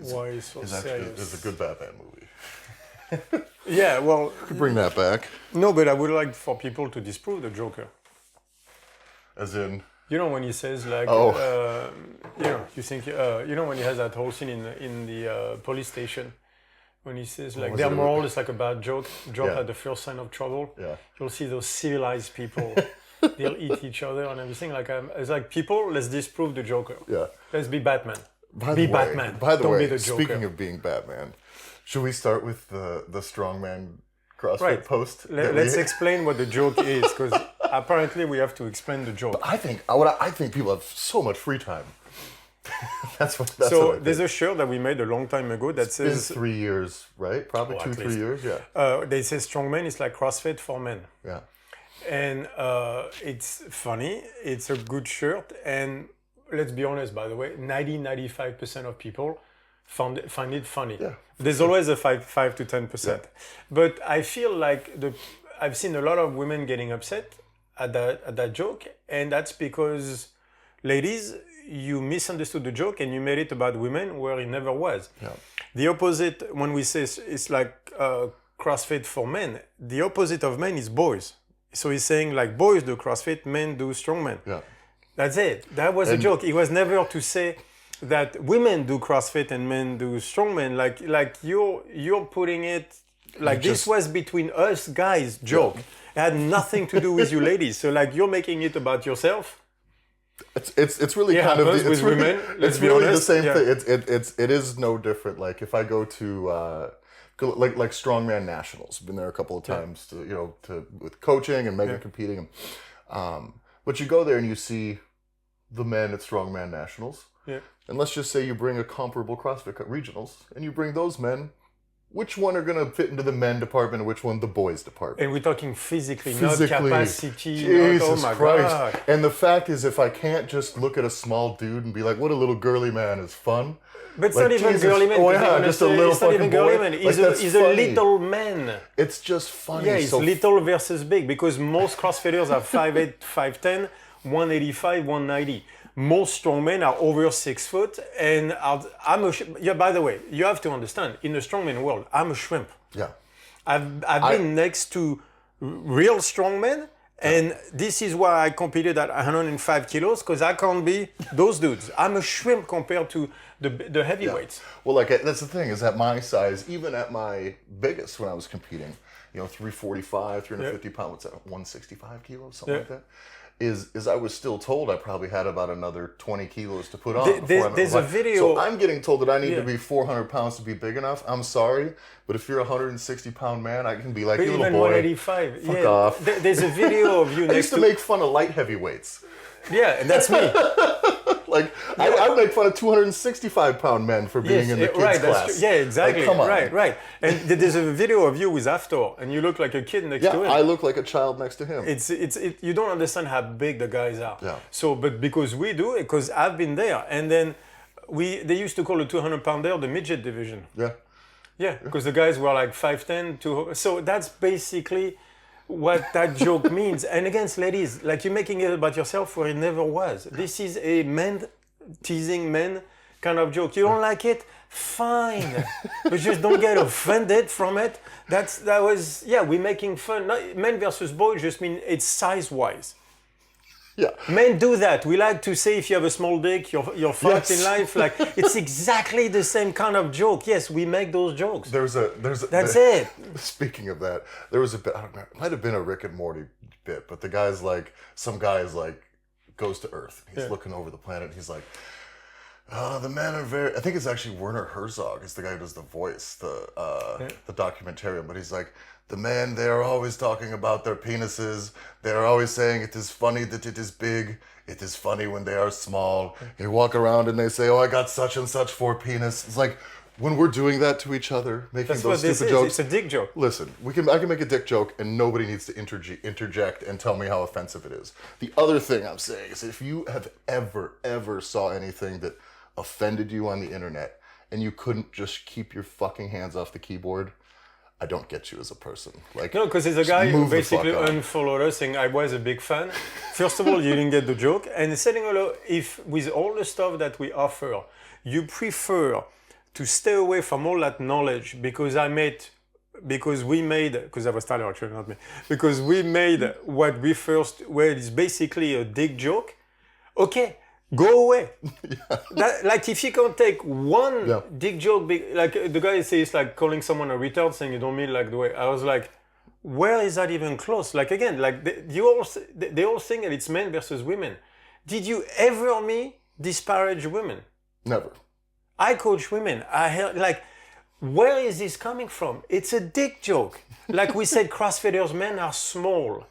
Why is so serious? It's a good Batman movie. Yeah, well... Could bring that back. No, but I would like for people to disprove the Joker. As in... You know when he says like... you think... when he has that whole scene in the police station, when he says like, their moral is like a bad joke, drop at the first sign of trouble. Yeah. You'll see those civilized people, they'll eat each other and everything. It's like, people, let's disprove the Joker. Yeah. Let's be Batman. Batman. By the Don't way, be the Joker. speaking of being Batman, should we start with the strongman CrossFit post? Let's explain what the joke is, because apparently we have to explain the joke. But I think people have so much free time. That's what there's a shirt that we made a long time ago that says... It's been 3 years, right? Probably 2-3 years, yeah. They say strongman is like CrossFit for men. Yeah. And it's funny, it's a good shirt, and let's be honest, by the way, 95% of people find it funny. Yeah, There's always a 5 to 10%. Yeah. But I feel like I've seen a lot of women getting upset at that joke, and that's because, ladies, you misunderstood the joke and you made it about women where it never was. Yeah. The opposite, when we say it's like CrossFit for men, the opposite of men is boys. So he's saying like boys do CrossFit, men do strongman. Yeah. That's it. That was a joke. It was never to say that women do CrossFit and men do strongman. Like you're putting it like this was between us guys joke. Yeah. It had nothing to do with you ladies. So like you're making it about yourself. It's really kind of with women. It's really the same thing. It is no different. Like if I go to like strongman nationals, been there a couple of times to with coaching and mega competing. But you go there and you see the men at strongman nationals. Yeah. And let's just say you bring a comparable CrossFit regionals and you bring those men. Which one are going to fit into the men department and which one the boys department? And we're talking physically, not capacity. Jesus not, oh my Christ. God. And the fact is, if I can't just look at a small dude and be like, what a little girly man is fun. But it's not even girly man. Oh, yeah, just a little it's not even girly man. He's a little man. It's just funny. Yeah, it's little versus big because most CrossFitters are 5'8", 5'10", 185, 190. Most strongmen are over 6 foot, and by the way, you have to understand, in the strongman world, I'm a shrimp. Yeah. I've been next to real strongmen, and this is why I competed at 105 kilos, because I can't be those dudes. I'm a shrimp compared to the heavyweights. Yeah. Well, like that's the thing, is at my size, even at my biggest when I was competing, 345, 350 pounds, what's that, 165 kilos, something like that. Is I was still told I probably had about another 20 kilos to put on. There's a video. So I'm getting told that I need to be 400 pounds to be big enough. I'm sorry, but if you're a 160 pound man, I can be like, you little boy, 185. Fuck off. There's a video of you next I used to make fun of light heavyweights. Yeah, and that's me. I would make fun of 265 pound men for being in the kids class. Yeah, exactly. Come on. Right. And there's a video of you with After, and you look like a kid next to him. Yeah, I look like a child next to him. You don't understand how big the guys are. Yeah. So, but because we do, because I've been there, and then they used to call the 200 pounder the midget division. Yeah. Yeah, because the guys were like 5'10", so that's basically what that joke means. And against ladies, like you're making it about yourself where it never was. This is a men teasing men kind of joke. You don't like it? Fine. But just don't get offended from it. We're making fun. Not, men versus boys just mean it's size-wise. Yeah. Men do that. We like to say if you have a small dick, you're fucked in life. Like it's exactly the same kind of joke. Yes, we make those jokes. That's it. Speaking of that, there was a bit. I don't know. It might have been a Rick and Morty bit, but some guy is like goes to Earth. He's looking over the planet. And he's like, the men are very. I think it's actually Werner Herzog. Is the guy who does the voice, the documentarian. But he's like, the men, they are always talking about their penises. They are always saying it is funny that it is big. It is funny when they are small. They walk around and they say, oh, I got such and such for penis. It's like, when we're doing that to each other, making those stupid jokes. It's a dick joke. Listen, I can make a dick joke and nobody needs to interject and tell me how offensive it is. The other thing I'm saying is if you have ever saw anything that offended you on the internet and you couldn't just keep your fucking hands off the keyboard, I don't get you as a person. Like, no, because there's a guy who basically unfollowed us saying I was a big fan. First of all, you didn't get the joke. And second of all, if with all the stuff that we offer, you prefer to stay away from all that knowledge because I was Tyler actually, not me, because we made what we first, where it's basically a dick joke. Okay, go away. Like if you can take one dick joke, like the guy says like calling someone a retard, saying you don't mean like the way, I was like, where is that even close? Like again, like they all think that it's men versus women. Did you ever hear me disparage women? Never. I coach women. I hear like, where is this coming from? It's a dick joke. Like we said, CrossFitters men are small.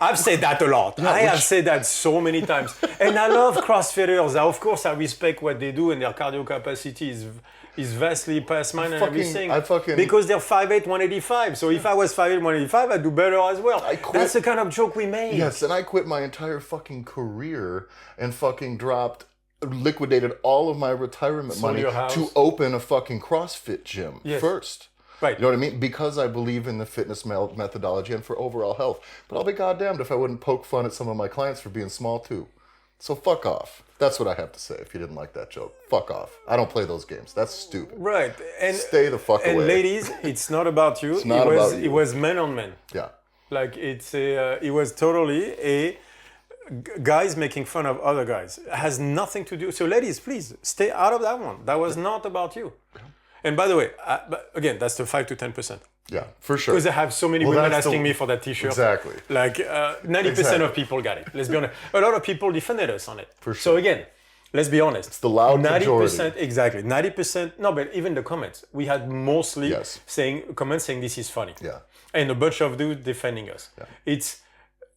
I've said that a lot. I have said that so many times. And I love CrossFitters. Of course, I respect what they do and their cardio capacity is vastly past mine and everything. Because they're 5'8", 185. So if I was 5'8", 185, I'd do better as well. That's the kind of joke we made. Yes, and I quit my entire fucking career and fucking liquidated all of my retirement money to open a fucking CrossFit gym first. Right. You know what I mean? Because I believe in the fitness methodology and for overall health. But I'll be goddamned if I wouldn't poke fun at some of my clients for being small too. So fuck off. That's what I have to say if you didn't like that joke. Fuck off. I don't play those games. That's stupid. Right. And stay the fuck away. And ladies, it's not about you. It was men on men. Yeah. Like it was totally guys making fun of other guys. It has nothing to do. So ladies, please stay out of that one. That was not about you. And by the way, but again, that's the 5 to 10%. Yeah, for sure. Because I have so many women asking me for that T-shirt. Exactly. Like 90% of people got it. Let's be honest. A lot of people defended us on it. For sure. So again, let's be honest. It's the loud 90%, majority. Exactly. 90%. No, but even the comments. We had mostly comments saying this is funny. Yeah. And a bunch of dudes defending us. Yeah. It's,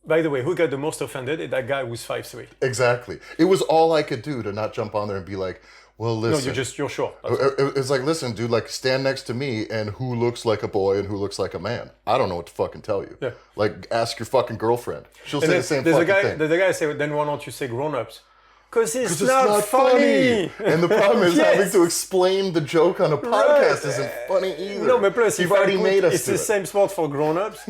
by the way, who got the most offended? That guy who's 5'3". Exactly. It was all I could do to not jump on there and be like, well, listen. No, you're short. It's like, listen, dude, like stand next to me and who looks like a boy and who looks like a man. I don't know what to fucking tell you. Yeah. Like, ask your fucking girlfriend. She'll say the same fucking thing. There's a guy say, then why don't you say grown-ups? Because it's not funny. And the problem is having to explain the joke on a podcast isn't funny either. No, but plus, you've already made us it's the same sport for grown-ups.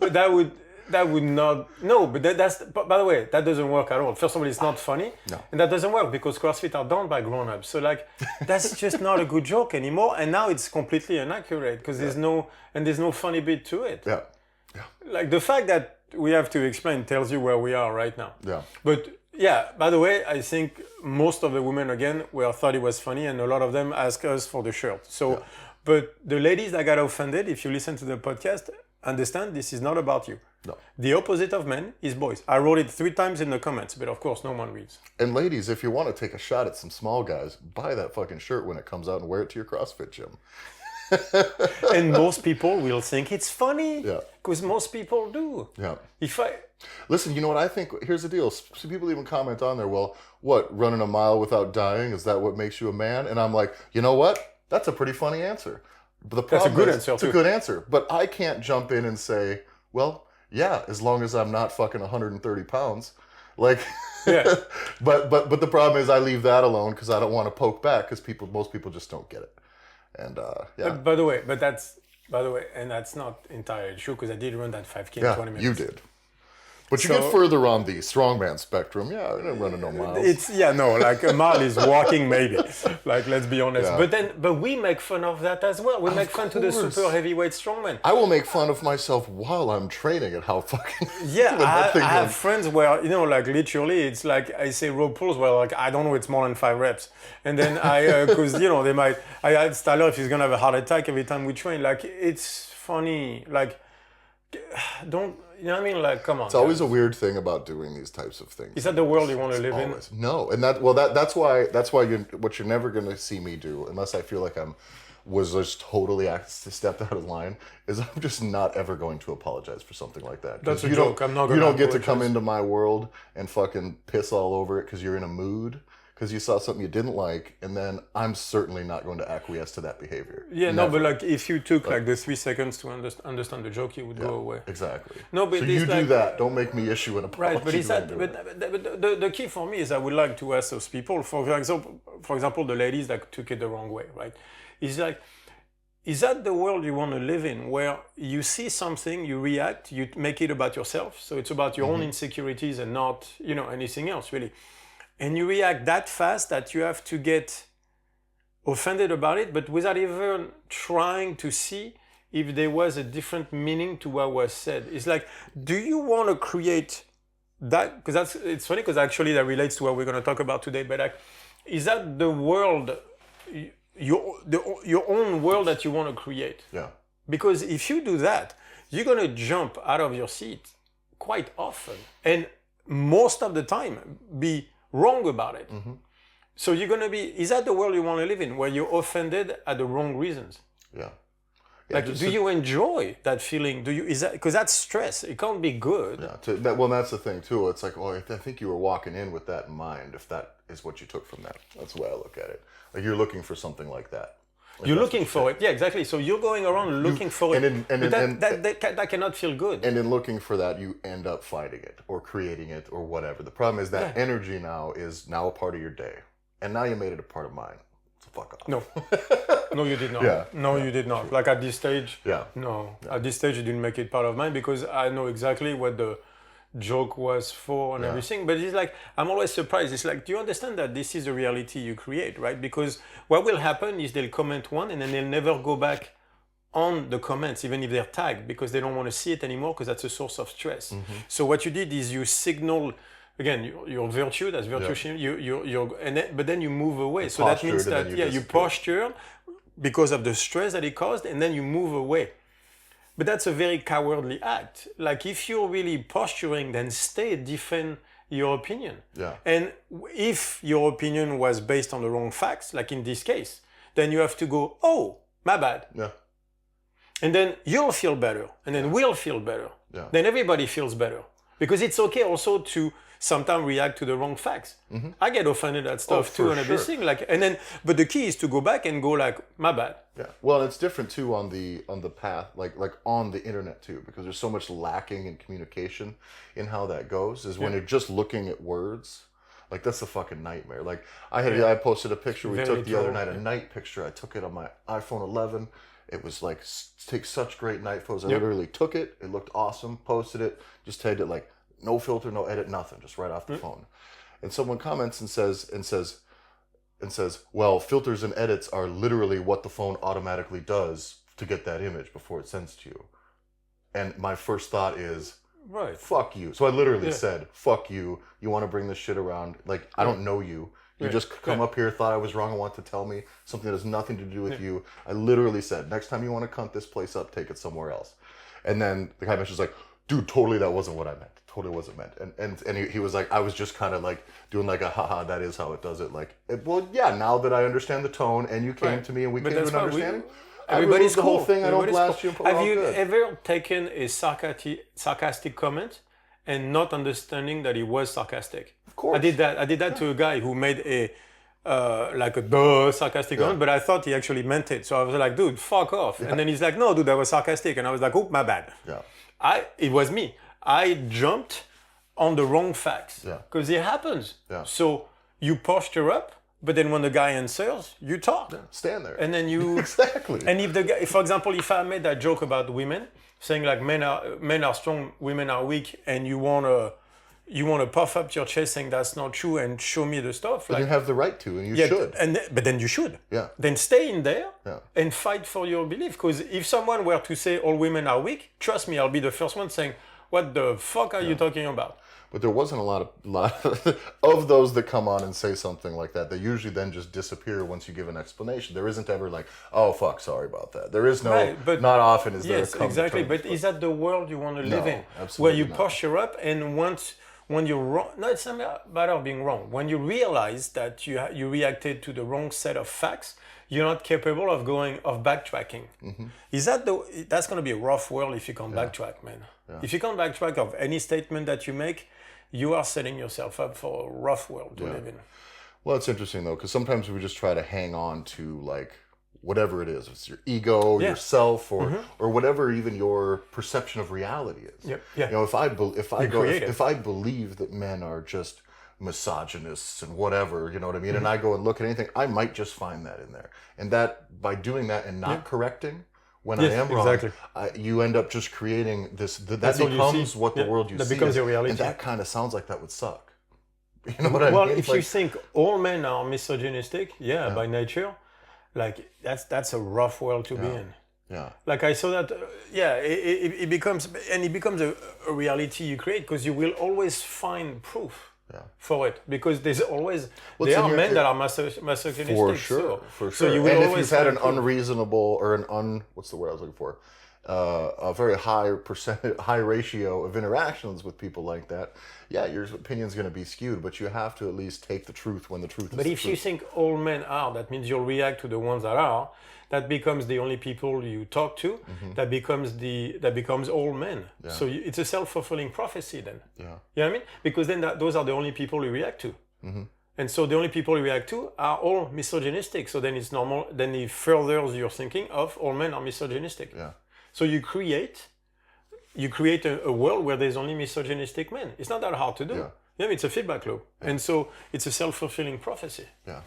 But that would not. No, but that's. By the way, that doesn't work at all. First of all, it's not funny, and that doesn't work because CrossFit are done by grown-ups. So like, that's just not a good joke anymore. And now it's completely inaccurate because there's no funny bit to it. Yeah. Like the fact that we have to explain tells you where we are right now. Yeah. But yeah, by the way, I think most of the women again thought it was funny, and a lot of them asked us for the shirt. So, but the ladies that got offended, if you listen to the podcast, understand this is not about you. No. The opposite of men is boys. I wrote it 3 times in the comments, but of course no one reads. And ladies, if you want to take a shot at some small guys, buy that fucking shirt when it comes out and wear it to your CrossFit gym. And most people will think it's funny. Yeah. Because most people do. Yeah. Listen, you know what I think? Here's the deal. Some people even comment on there, well, what, running a mile without dying, is that what makes you a man? And I'm like, you know what? That's a pretty funny answer. But the problem it's a good answer. But I can't jump in and say, well, yeah, as long as I'm not fucking 130 pounds. Like, yeah. but the problem is I leave that alone because I don't want to poke back because most people just don't get it. And yeah. By the way, and that's not entirely true because I did run that 5K in 20 minutes. You did. But you get further on the strongman spectrum. Yeah, I didn't run no miles. Like a mile is walking maybe. Like, let's be honest. Yeah. But we make fun of that as well. We make fun to the super heavyweight strongman. I will make fun of myself while I'm training at how fucking... Yeah, I have friends where, like literally, it's like I say rope pulls where like, I don't know, it's more than 5 reps. And then because, they might... I asked Tyler if he's going to have a heart attack every time we train. Like, it's funny. Like, don't... You know what I mean? Like, come on. It's always a weird thing about doing these types of things. Is that the world you want to live in? No, and that's why what you're never going to see me do, unless I feel like was just totally stepped out of line, is I'm just not ever going to apologize for something like that. That's a joke. I'm not going to. You don't get to come into my world and fucking piss all over it because you're in a mood. Because you saw something you didn't like, and then I'm certainly not going to acquiesce to that behavior. Yeah, never. No, but like if you took like the 3 seconds to understand the joke, it would go away. Exactly. No, but so you do that. Don't make me issue an apology. Right, but the key for me is I would like to ask those people, for example, the ladies that took it the wrong way, right? Is like, is that the world you want to live in, where you see something, you react, you make it about yourself, so it's about your own insecurities and not anything else really. And you react that fast that you have to get offended about it, but without even trying to see if there was a different meaning to what was said. It's like, do you want to create that? Because it's funny because actually that relates to what we're going to talk about today. But like, is that the world, your own world that you want to create? Yeah. Because if you do that, you're going to jump out of your seat quite often, and most of the time be wrong about it. Mm-hmm. So you're going to be, is that the world you want to live in, where you're offended at the wrong reasons? Yeah. Like, do you enjoy that feeling? Because that's stress. It can't be good. Yeah. Well, that's the thing too. It's like, well, I think you were walking in with that in mind. If that is what you took from that, that's the way I look at it. Like you're looking for something like that. Like you're looking for it. Yeah, exactly. So you're going around looking for it. That cannot feel good. And in looking for that, you end up fighting it or creating it or whatever. The problem is that energy now is a part of your day, and now you made it a part of mine. So fuck off. No, you did not. You did not. True. Like at this stage. Yeah. No, at this stage you didn't make it part of mine because I know exactly what the joke was for and everything. But it's like, I'm always surprised. It's like, do you understand that this is a reality you create, right? Because what will happen is they'll comment one and then they'll never go back on the comments, even if they're tagged, because they don't want to see it anymore because that's a source of stress. Mm-hmm. So what you did is you signal, again, your virtue, that's virtue, but then you move away. You so that means that, you posture, posture because of the stress that it caused, and then you move away. But that's a very cowardly act. Like if you're really posturing, then stay, defend your opinion. Yeah. And if your opinion was based on the wrong facts, like in this case, then you have to go, oh, my bad. Yeah. And then you'll feel better. And then we'll feel better. Yeah. Then everybody feels better. Because it's okay also to sometimes react to the wrong facts. Mm-hmm. I get offended at stuff too and everything. But the key is to go back and go like, my bad. Yeah. Well, it's different too on the path, like on the internet too, because there's so much lacking in communication in how that goes. Is when you're just looking at words. Like that's a fucking nightmare. Like I posted a picture we took the other night, a night picture. I took it on my iPhone 11. It was like, takes such great night photos. I literally took it. It looked awesome. Posted it. Just tagged it like no filter, no edit, nothing. Just right off the phone. And someone comments and says, well, filters and edits are literally what the phone automatically does to get that image before it sends to you. And my first thought is, fuck you. So I literally said, fuck you. You want to bring this shit around? Like, I don't know you. You just come up here, thought I was wrong, and want to tell me something that has nothing to do with you. I literally said, next time you want to cunt this place up, take it somewhere else. And then the guy was like, dude, totally that wasn't what I meant. Totally wasn't meant. And he was like, I was just kind of like doing like a haha, that is how it does it. Like, now that I understand the tone and you came to me and we came to an understanding, everybody's the cool. whole thing. I don't blast you. Have you ever taken a sarcastic comment and not understanding that it was sarcastic? Of course. I did that to a guy who made a sarcastic comment, but I thought he actually meant it. So I was like, dude, fuck off. And then he's like, no, dude, that was sarcastic. And I was like, oh, my bad. Yeah. It was me. I jumped on the wrong facts. Because it happens. Yeah. So you posture up, but then when the guy answers, you talk. Yeah. Stand there. And then you... Exactly. And if the guy, for example, if I made that joke about women, saying like men are strong, women are weak, and you want to puff up your chest saying that's not true and show me the stuff. But you have the right to, and you should. But then you should. Yeah. Then stay in there and fight for your belief. Because if someone were to say all women are weak, trust me, I'll be the first one saying, what the fuck are you talking about? But there wasn't a lot of those that come on and say something like that. They usually then just disappear once you give an explanation. There isn't ever like, oh fuck, sorry about that. There is no, but not often is there. Yes, exactly. But is that the world you want to live in? Where you posture up and when you're wrong, no, it's not a matter of being wrong. When you realize that you reacted to the wrong set of facts, you're not capable of backtracking. Mm-hmm. That's going to be a rough world if you can't backtrack, man. Yeah. If you can't backtrack of any statement that you make, you are setting yourself up for a rough world to live in. Well, it's interesting though, because sometimes we just try to hang on to like whatever it is. It's your ego, yourself, or whatever even your perception of reality is. Yep. Yeah. You know, if I believe that men are just misogynists and whatever, you know what I mean, and I go and look at anything, I might just find that in there. And that by doing that and not correcting when I am wrong, you end up just creating this. That becomes what the world you see. That becomes your reality. And that kind of sounds like that would suck. You know what I mean? Well, if you think all men are misogynistic, by nature, like that's a rough world to be in. Yeah. Like I saw that, it becomes a reality you create because you will always find proof for it because there's always there are men that are misogynistic. For sure. So you will and if always you've had find an proof. unreasonable or what's the word I was looking for? A very high ratio of interactions with people like that, your opinion's going to be skewed, but you have to at least take the truth when the truth is But the if truth. you think all men are, that means you'll react to the ones that are. That becomes the only people you talk to. That becomes all men. Yeah. So it's a self-fulfilling prophecy then. Yeah. You know what I mean? Because then those are the only people you react to. And so the only people you react to are all misogynistic. So then it's normal. Then it furthers your thinking of all men are misogynistic. Yeah. So you create a world where there's only misogynistic men. It's not that hard to do. Yeah. It's a feedback loop. And so it's a self-fulfilling prophecy. Yeah.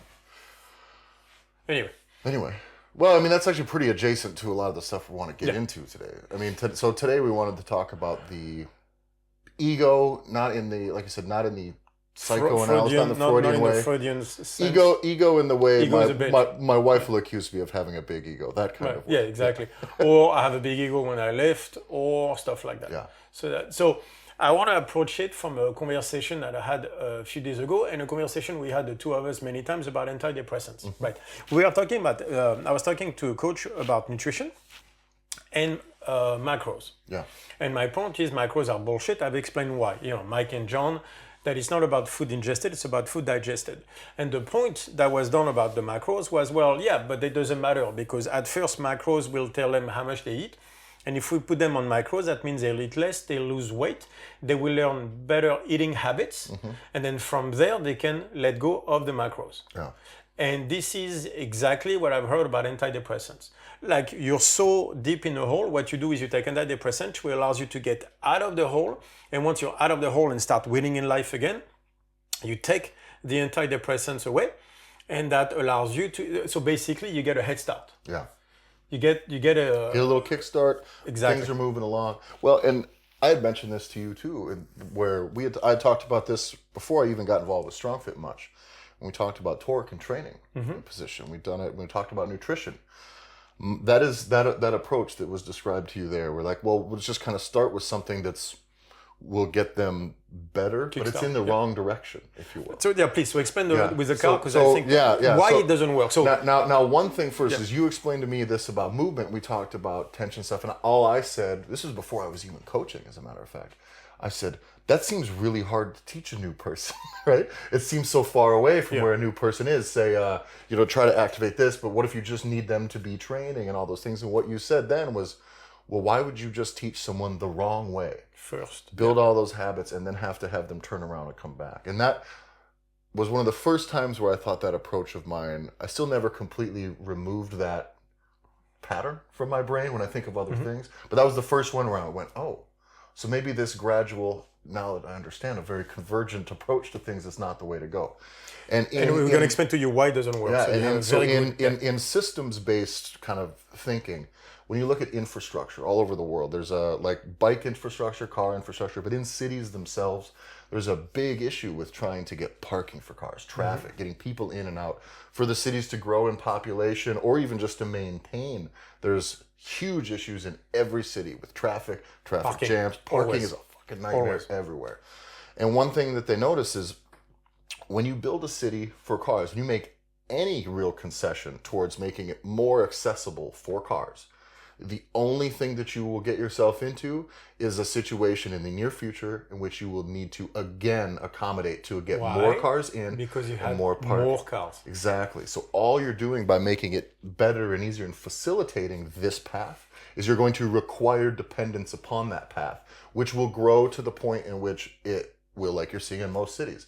Anyway. Well, I mean, that's actually pretty adjacent to a lot of the stuff we want to get into today. I mean, so today we wanted to talk about the ego, not in the, like you said, not in the psychoanalysis, not in the Freudian way. The Freudian sense. Ego in the way Ego is a bitch. my wife will accuse me of having a big ego, that kind of way. Yeah, exactly. Or I have a big ego when I lift, or stuff like that. Yeah. So I want to approach it from a conversation that I had a few days ago, and a conversation we had, the two of us, many times about antidepressants. Right. We are talking about. I was talking to a coach about nutrition and macros. Yeah. And my point is, macros are bullshit. I've explained why. Mike and John, that it's not about food ingested, it's about food digested. And the point that was done about the macros was, but it doesn't matter because at first macros will tell them how much they eat. And if we put them on macros, that means they'll eat less, they'll lose weight, they will learn better eating habits, and then from there they can let go of the macros. Yeah. And this is exactly what I've heard about antidepressants. Like you're so deep in a hole, what you do is you take antidepressant, which allows you to get out of the hole, and once you're out of the hole and start winning in life again, you take the antidepressants away, and that allows you to, so basically you get a head start. Yeah. You get a little kickstart. Exactly. Things are moving along. Well, and I had mentioned this to you too, where I had talked about this before I even got involved with StrongFit much. When we talked about torque and training position, we've done it. When we talked about nutrition, that is that approach that was described to you there. We're like, well, we'll just kind of start with something will get them better, but it's in the wrong direction, if you will. So please, so explain with the car, because I think why it doesn't work. So now one thing first is you explained to me this about movement. We talked about tension stuff, and all I said, this was before I was even coaching, as a matter of fact, I said, that seems really hard to teach a new person, right? It seems so far away from where a new person is. Say, try to activate this, but what if you just need them to be training and all those things? And what you said then was, well, why would you just teach someone the wrong way? First. Build all those habits and then have to have them turn around and come back. And that was one of the first times where I thought that approach of mine, I still never completely removed that pattern from my brain when I think of other things. But that was the first one where I went, oh, so maybe this gradual, now that I understand, a very convergent approach to things is not the way to go. And we're going to explain to you why it doesn't work. Yeah, in systems-based kind of thinking, when you look at infrastructure all over the world, there's like bike infrastructure, car infrastructure, but in cities themselves, there's a big issue with trying to get parking for cars, traffic, getting people in and out. For the cities to grow in population or even just to maintain, there's huge issues in every city with traffic jams. Parking is a fucking nightmare everywhere. And one thing that they notice is when you build a city for cars, when you make any real concession towards making it more accessible for cars, the only thing that you will get yourself into is a situation in the near future in which you will need to again accommodate to get more cars in because you have more cars. Exactly. So all you're doing by making it better and easier and facilitating this path is you're going to require dependence upon that path, which will grow to the point in which it will, like you're seeing in most cities.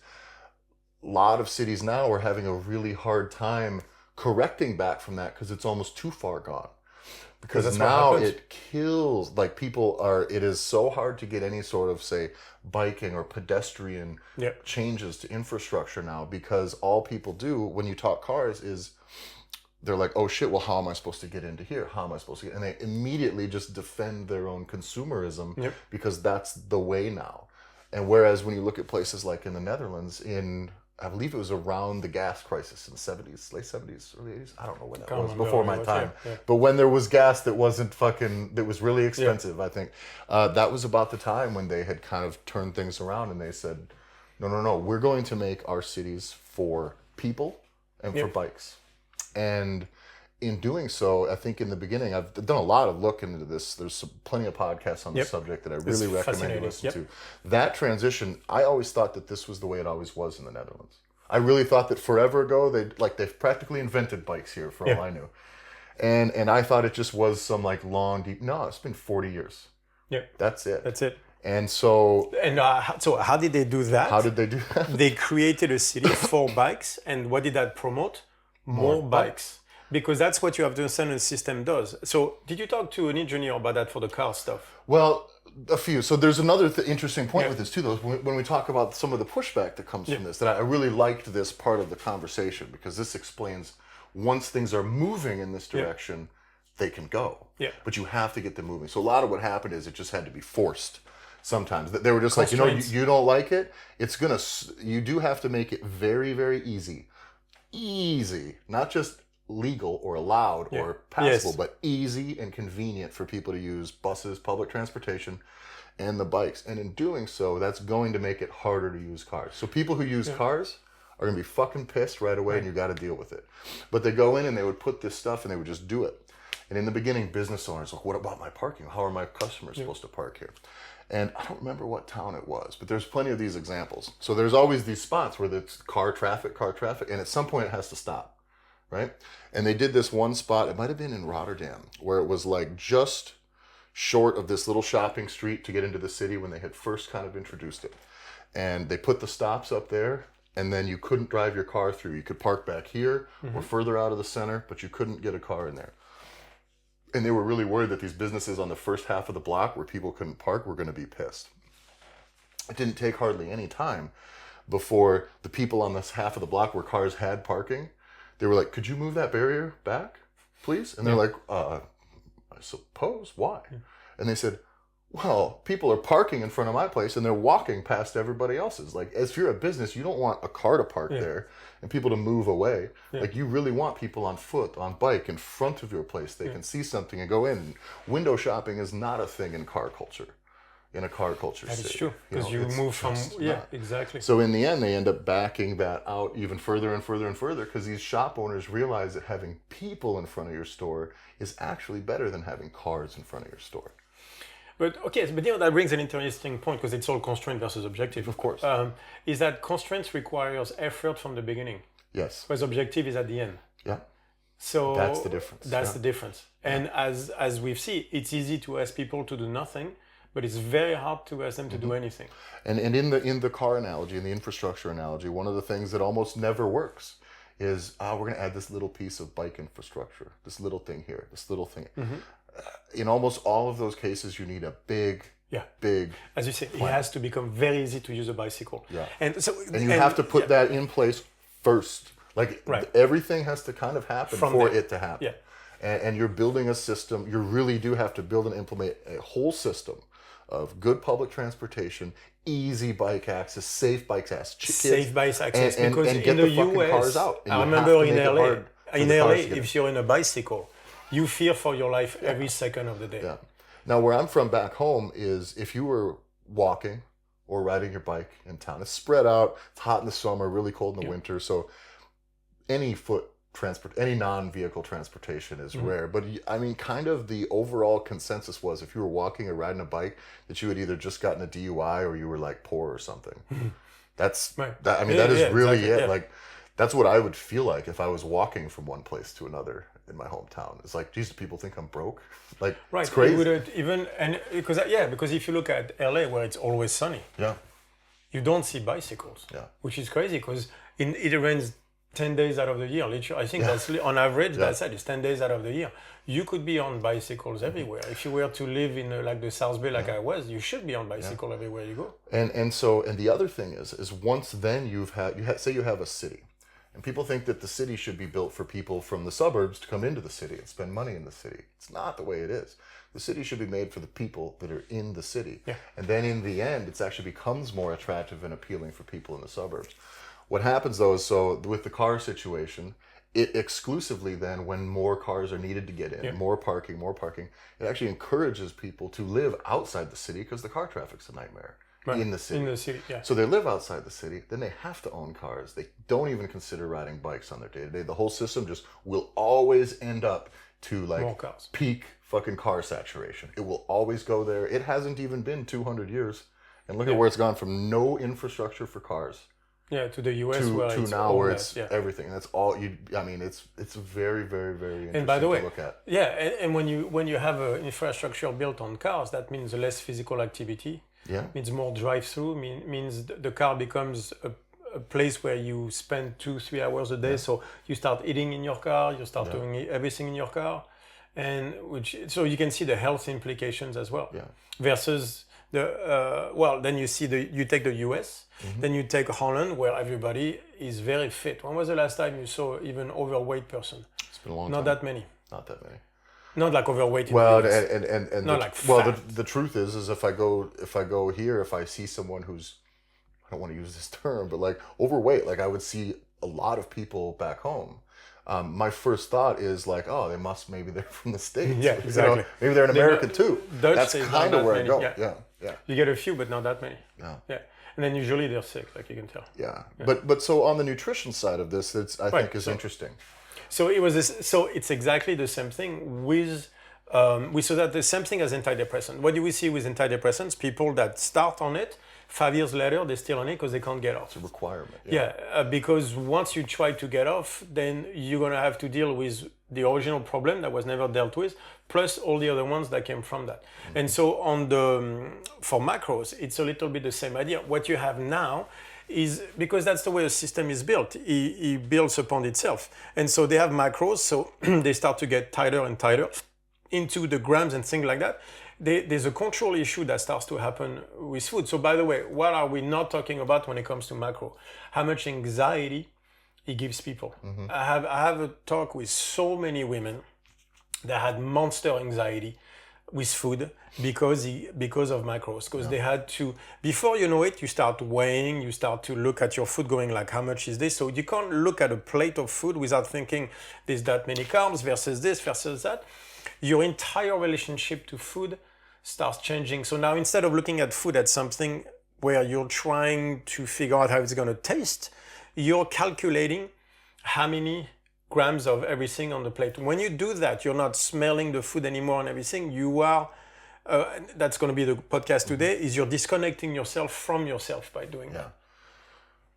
A lot of cities now are having a really hard time correcting back from that because it's almost too far gone. Because now it kills, like it is so hard to get any sort of, say, biking or pedestrian changes to infrastructure now, because all people do when you talk cars is they're like, oh shit, well, how am I supposed to get into here? How am I supposed to get, and they immediately just defend their own consumerism because that's the way now. And whereas when you look at places like in the Netherlands, in I believe it was around the gas crisis in the 70s, late 70s, early 80s. I don't know when that Can't was, remember before when my it was, time. yeah. But when there was gas that that was really expensive, I think, that was about the time when they had kind of turned things around and they said, no, we're going to make our cities for people and for bikes. And in doing so, I think in the beginning, I've done a lot of look into this. There's plenty of podcasts on the subject that I really recommend you listen to. That transition, I always thought that this was the way it always was in the Netherlands. I really thought that forever ago, they've practically invented bikes here for all I knew. And I thought it just was some like long, deep, no, it's been 40 years. Yeah. That's it. That's it. And so... And so how did they do that? How did they do that? They created a city for bikes, and what did that promote? More bikes. Because that's what you have to understand the system does. So did you talk to an engineer about that for the car stuff? Well, a few. So there's another interesting point with this too, though. When we talk about some of the pushback that comes from this, that I really liked this part of the conversation, because this explains once things are moving in this direction, they can go. Yeah. But you have to get them moving. So a lot of what happened is it just had to be forced. Sometimes they were just like, you don't like it. You do have to make it very, very easy, not just legal or allowed or passable, but easy and convenient for people to use buses, public transportation, and the bikes. And in doing so, that's going to make it harder to use cars. So people who use cars are going to be fucking pissed right away, and you got to deal with it. But they go in and they would put this stuff and they would just do it. And in the beginning, business owners like, what about my parking? How are my customers supposed to park here? And I don't remember what town it was, but there's plenty of these examples. So there's always these spots where it's car traffic, and at some point it has to stop, right? And they did this one spot, it might have been in Rotterdam, where it was like just short of this little shopping street to get into the city when they had first kind of introduced it. And they put the stops up there, and then you couldn't drive your car through. You could park back here or further out of the center, but you couldn't get a car in there. And they were really worried that these businesses on the first half of the block where people couldn't park were going to be pissed. It didn't take hardly any time before the people on this half of the block where cars had parking, they were like, could you move that barrier back, please? And they're like, I suppose, why? And they said, well, people are parking in front of my place and they're walking past everybody else's. Like, as if you're a business, you don't want a car to park there and people to move away. Like, you really want people on foot, on bike, in front of your place. They can see something and go in. Window shopping is not a thing in car culture. In a car culture that city. That is true, because you move from, exactly. So in the end, they end up backing that out even further and further and further, because these shop owners realize that having people in front of your store is actually better than having cars in front of your store. But that brings an interesting point, because it's all constraint versus objective. Of course. Is that constraints requires effort from the beginning. Yes. Whereas objective is at the end. Yeah. So that's the difference. That's the difference. And as we've seen, it's easy to ask people to do nothing, but it's very hard to ask them to do anything. And in the car analogy, in the infrastructure analogy, one of the things that almost never works is we're going to add this little piece of bike infrastructure, this little thing here, this little thing. In almost all of those cases, you need a big, as you say, plan. It has to become very easy to use a bicycle. Yeah. And you have to put that in place first. Like everything has to kind of happen for it to happen. Yeah. And you're building a system. You really do have to build and implement a whole system of good public transportation, easy bike access, safe bike access, because and get in the the fucking US, cars out. I remember in LA, if you're in a bicycle, you fear for your life every second of the day. Yeah. Now, where I'm from back home is if you were walking or riding your bike in town, it's spread out, it's hot in the summer, really cold in the winter, so any non-vehicle transportation is rare. But I mean, kind of the overall consensus was if you were walking or riding a bike, that you had either just gotten a DUI or you were like poor or something. That is really it. Yeah. Like, that's what I would feel like if I was walking from one place to another in my hometown. It's like, geez, do people think I'm broke? Like, it's crazy. Because if you look at LA where it's always sunny, you don't see bicycles, which is crazy because it rains 10 days out of the year. Literally, I think that's on average. That's it. It's 10 days out of the year. You could be on bicycles everywhere. If you were to live in like the South Bay, like I was, you should be on bicycle everywhere you go. And the other thing is once then you have a city, and people think that the city should be built for people from the suburbs to come into the city and spend money in the city. It's not the way it is. The city should be made for the people that are in the city. Yeah. And then in the end, it actually becomes more attractive and appealing for people in the suburbs. What happens though is, so with the car situation, it exclusively then, when more cars are needed to get in, more parking, it actually encourages people to live outside the city because the car traffic's a nightmare in the city. In the city, yeah. So they live outside the city, then they have to own cars. They don't even consider riding bikes on their day-to-day. The whole system just will always end up to like peak fucking car saturation. It will always go there. It hasn't even been 200 years. And look at where it's gone from no infrastructure for cars. Yeah, to the US to now where it's everything. That's all you. I mean, it's very, very, very interesting and by the way, to look at. Yeah, and when you have an infrastructure built on cars, that means less physical activity. Yeah. Means more drive-through. Means the car becomes a place where you spend 2-3 hours a day. Yeah. So you start eating in your car. You start doing everything in your car, and so you can see the health implications as well. Yeah. Versus then you take the US, then you take Holland, where everybody is very fit. When was the last time you saw even overweight person? It's been a long time. Not that many. Not that many. Not like overweight. Well, in the US. and not like fat. the truth is if I go here, if I see someone who's, I don't want to use this term, but like overweight, like I would see a lot of people back home. My first thought is like, oh, maybe they're from the States. Yeah, exactly. You know, maybe they're in America too. That's kind of where I go. Yeah. You get a few, but not that many. Yeah. And then usually they're sick, like you can tell. Yeah. But so on the nutrition side of this, I think is interesting. So it's exactly the same thing with we saw that the same thing as antidepressant. What do we see with antidepressants? People that start on it, 5 years later, they're still on it because they can't get off. It's a requirement. Because once you try to get off, then you're going to have to deal with the original problem that was never dealt with, plus all the other ones that came from that. Mm-hmm. And so for macros, it's a little bit the same idea. What you have now is, because that's the way a system is built, it builds upon itself. And so they have macros, so they start to get tighter and tighter into the grams and things like that. There's a control issue that starts to happen with food. So by the way, what are we not talking about when it comes to macro? How much anxiety it gives people. Mm-hmm. I have a talk with so many women that had monster anxiety with food because of macros. Because they had to, before you know it, you start weighing, you start to look at your food going like, how much is this? So you can't look at a plate of food without thinking there's that many carbs versus this versus that. Your entire relationship to food starts changing. So now instead of looking at food as something where you're trying to figure out how it's going to taste, you're calculating how many grams of everything on the plate. When you do that, you're not smelling the food anymore and everything. You are, that's going to be the podcast today, is you're disconnecting yourself from yourself by doing that.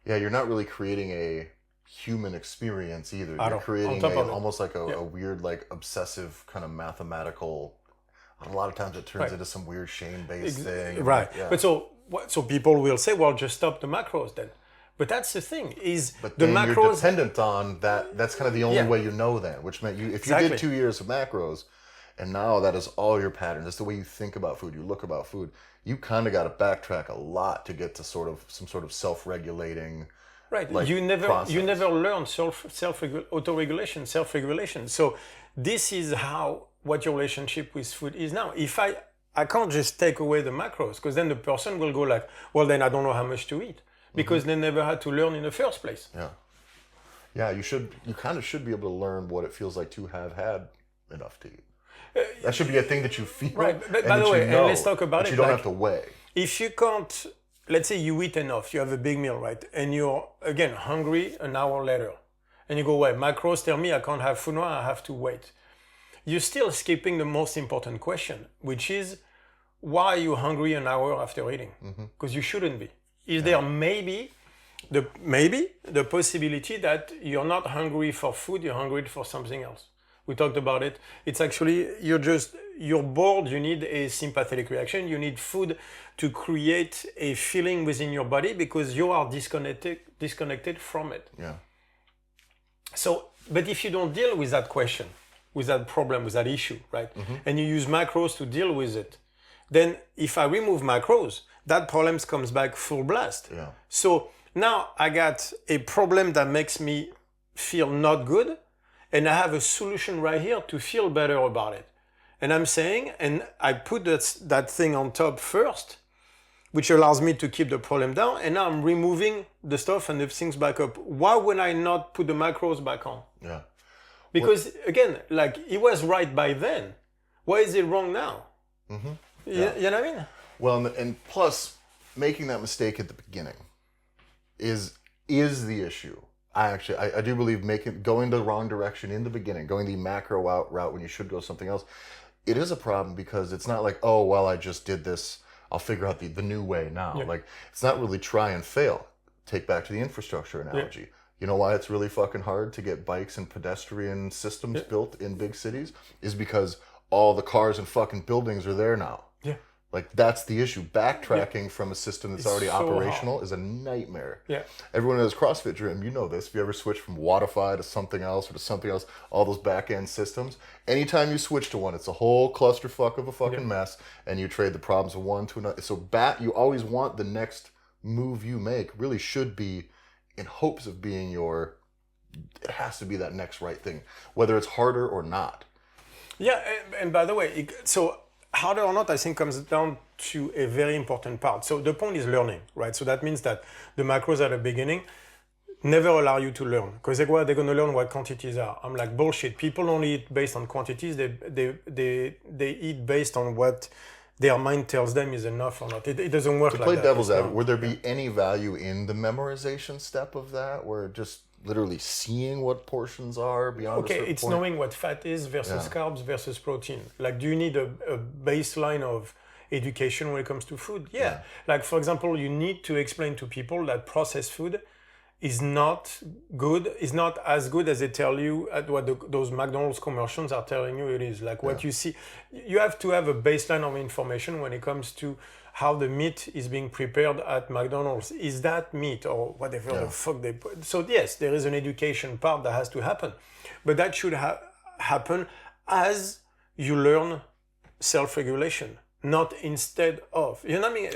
Yeah, you're not really creating a human experience either. You're creating almost like a weird, like obsessive kind of mathematical. A lot of times it turns into some weird shame-based thing. Right. But so people will say, well, just stop the macros then. But that's the thing is but the then macros. You're dependent on that. That's kind of the only way you know then, which meant if you did 2 years of macros, and now that is all your pattern. That's the way you think about food. You look about food. You kind of got to backtrack a lot to get to some sort of self-regulating. Right. You never learn auto-regulation, self-regulation. So this is what your relationship with food is now. If I can't just take away the macros, because then the person will go like, well, then I don't know how much to eat, because they never had to learn in the first place. Yeah. You kind of should be able to learn what it feels like to have had enough to eat. That should be a thing that you feel. Right. But by the way, and let's talk about it. You don't have to weigh. If you can't, let's say you eat enough, you have a big meal, right? And you're, again, hungry an hour later. And you go, well, macros tell me I can't have food now, I have to wait. You're still skipping the most important question, which is, why are you hungry an hour after eating? Because you shouldn't be. Is there maybe the possibility that you're not hungry for food, you're hungry for something else? We talked about it. It's actually, you're bored, you need a sympathetic reaction, you need food to create a feeling within your body because you are disconnected from it. Yeah. So, but if you don't deal with that question, with that problem, with that issue, right? And you use macros to deal with it, then if I remove macros, that problem comes back full blast. Yeah. So now I got a problem that makes me feel not good, and I have a solution right here to feel better about it. And I'm saying, and I put that thing on top first, which allows me to keep the problem down. And now I'm removing the stuff and the things back up. Why would I not put the macros back on? Yeah. Because again, like he was right by then. Why is it wrong now? Mm-hmm. You know what I mean? Well, and plus, making that mistake at the beginning is the issue. I do believe going the wrong direction in the beginning, going the macro route when you should go something else, it is a problem because it's not like, oh, well, I just did this, I'll figure out the new way now. Yeah. Like, it's not really try and fail. Take back to the infrastructure analogy. Yeah. You know why it's really fucking hard to get bikes and pedestrian systems built in big cities? Is because all the cars and fucking buildings are there now. Yeah. Like, that's the issue. Backtracking from a system that's already operational is a nightmare. Yeah. Everyone who has CrossFit gym, you know this. If you ever switch from Wodify to something else or to something else, all those back-end systems, anytime you switch to one, it's a whole clusterfuck of a fucking mess, and you trade the problems of one to another. So you always want the next move you make really should be in hopes of being it has to be that next right thing, whether it's harder or not. Yeah, and by the way, so harder or not, I think comes down to a very important part. So the point is learning, right? So that means that the macros at the beginning never allow you to learn, because they're going to learn what quantities are. I'm like, bullshit. People don't eat based on quantities. They eat based on what their mind tells them is enough or not. It doesn't work like that. To play devil's advocate, would there be any value in the memorization step of that, where just literally seeing what portions are beyond a certain it's point? knowing what fat is versus carbs versus protein. Like, do you need a baseline of education when it comes to food? Yeah. Like, for example, you need to explain to people that processed food is not as good as they tell you at what those McDonald's commercials are telling you it is. Like, what you see, you have to have a baseline of information when it comes to how the meat is being prepared at McDonald's. Is that meat or whatever the fuck they put? So yes, there is an education part that has to happen, but that should happen as you learn self-regulation, not instead of. You know what I mean?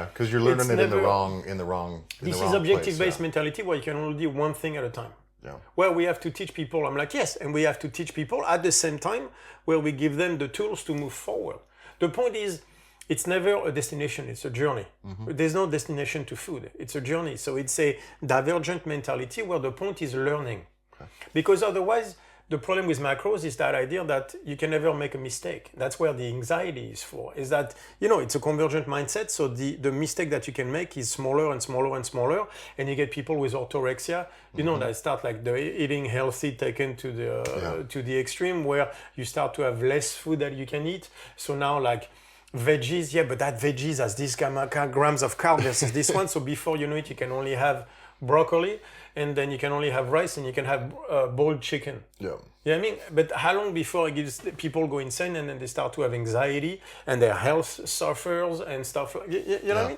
Because you're learning it in the wrong. This is objective-based mentality where you can only do one thing at a time. Yeah. Where we have to teach people, I'm like, yes, and we have to teach people at the same time where we give them the tools to move forward. The point is, it's never a destination, it's a journey. Mm-hmm. There's no destination to food, it's a journey. So it's a divergent mentality where the point is learning. Okay. Because otherwise, the problem with macros is that idea that you can never make a mistake. That's where the anxiety is for, is that, it's a convergent mindset. So the mistake that you can make is smaller and smaller and smaller. And you get people with orthorexia, that start like the eating healthy taken to the extreme, where you start to have less food that you can eat. So now like, veggies, but that veggies has this grams of carb versus this one. So before you know it, you can only have broccoli, and then you can only have rice, and you can have boiled chicken. Yeah. You know what I mean? But how long before it gives people go insane, and then they start to have anxiety, and their health suffers and stuff like you know what I mean?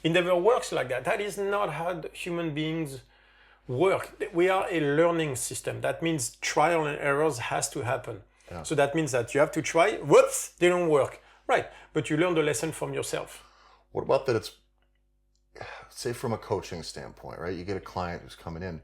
It never works like that. That is not how human beings work. We are a learning system. That means trial and errors has to happen. Yeah. So that means that you have to try. Whoops, they don't work. Right, but you learn the lesson from yourself. What about that it's, say from a coaching standpoint, right? You get a client who's coming in.